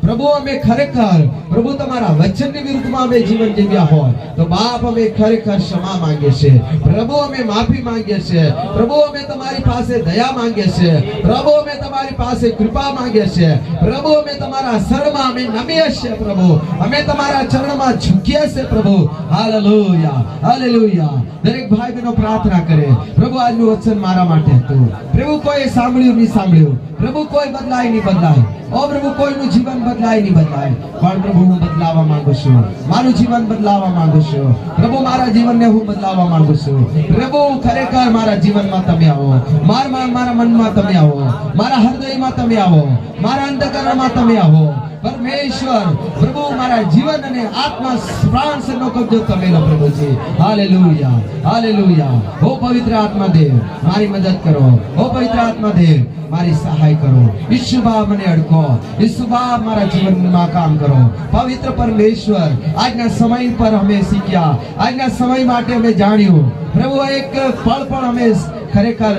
પ્રભુ અમે ખરેખર પ્રભુ તમારા વચનની વિરુદ્ધમાં અમે જીવન જીવ્યા હોય તો બાપ અમે ખરેખર ક્ષમા માંગીએ છીએ પ્રભુ, અમે માફી માંગીએ છીએ પ્રભુ, અમે તમારી પાસે દયા માંગીએ છીએ પ્રભુ, અમે તમારી પાસે કૃપા માંગીએ છીએ પ્રભુ, અમે તમારા શરણમાં અમે નમીએ છીએ પ્રભુ, અમે તમારા ચરણમાં ઝૂકીએ છીએ પ્રભુ. Hallelujah, hallelujah. દરેક ભાઈ બહેનો પ્રાર્થના કરે પ્રભુ, આજનું વચન મારા માટે હતું પ્રભુ. કોઈ સાંભળ્યું નહીં સાંભળ્યું પ્રભુ, કોઈ બદલાય નહીં બદલાય ઓ પ્રભુ, કોઈનું જીવન બદલાય નહીં બદલાય, પણ પ્રભુ હું બદલાવા માંગુ છું, મારું જીવન બદલાવા માંગુ છું પ્રભુ, મારા જીવનને હું બદલાવા માંગુ છું પ્રભુ. ખરેખર મારા જીવનમાં તમે આવો, મારા મનમાં તમે આવો, મારા હૃદયમાં તમે આવો, મારા અંતઃકરણમાં તમે આવો પરમેશ્વર પ્રભુ. મારા જીવન અને આત્મા પ્રાણ નો કબજો તમે લો પ્રભુજી. Hallelujah, hallelujah. ઓ પવિત્ર આત્મા દેવ મારી મદદ કરો, ઓ પવિત્ર આત્મા દેવ મારી સહાય કરો. ઈસુ બાપ મને અડકો, ઈસુ બાપ મારા જીવનમાં કામ કરો. પવિત્ર પરમેશ્વર, આજના સમય પર અમે શીખ્યા, આજના સમય માટે અમે જાણ્યું પ્રભુ, એક પળ પણ અમે ખરેખર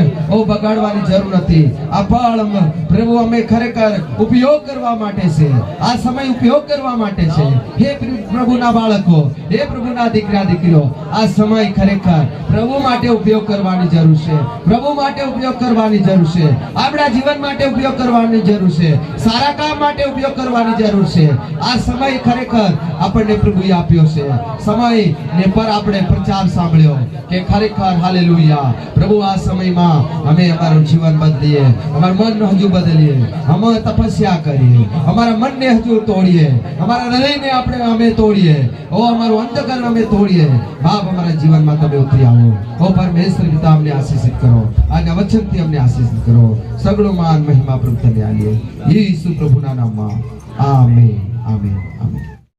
બગાડવાની જરૂર નથી. આ પળ પ્રભુ અમે ખરેખર ઉપયોગ કરવા માટે છે, આ સમય ઉપયોગ કરવા માટે છે. હે પ્રભુના બાળકો, હે પ્રભુના દીકરા દીકરીઓ, આ સમય ખરેખર પ્રભુ માટે ઉપયોગ કરવાની જરૂર છે, પ્રભુ માટે ઉપયોગ કરવાની જરૂર છે, આપણા જીવન માટે ઉપયોગ કરવાની જરૂર છે, સારા કામ માટે ઉપયોગ કરવાની જરૂર છે. આ સમય ખરેખર આપણને પ્રભુએ આપ્યો છે. સમય ને પર આપણે પ્રચાર સાંભળ્યો કે ખરેખર હાલેલુયા પ્રભુ, આ સમયમાં અમે અમારું જીવન બદલીએ, અમારું મન હજુ બદલીએ, અમે તપસ્યા કરીએ, અમારા મનને હજુ તોડીએ, અમારા હૃદયને અમે તોડીએ, ઓ અમારું અંતઃકરણ અમે તોડીએ બાપ. અમારા જીવનમાં તમે ઉતરી આવો. ઓ પરમેશ્વર પિતા, અમને આશીષિત કરો, આજના વચનથી અમને આશીષિત કરો. સગળો માન મહિમા પ્રભુ તને આલીએ ઈસુ પ્રભુના નામમાં. Amen, amen, amen.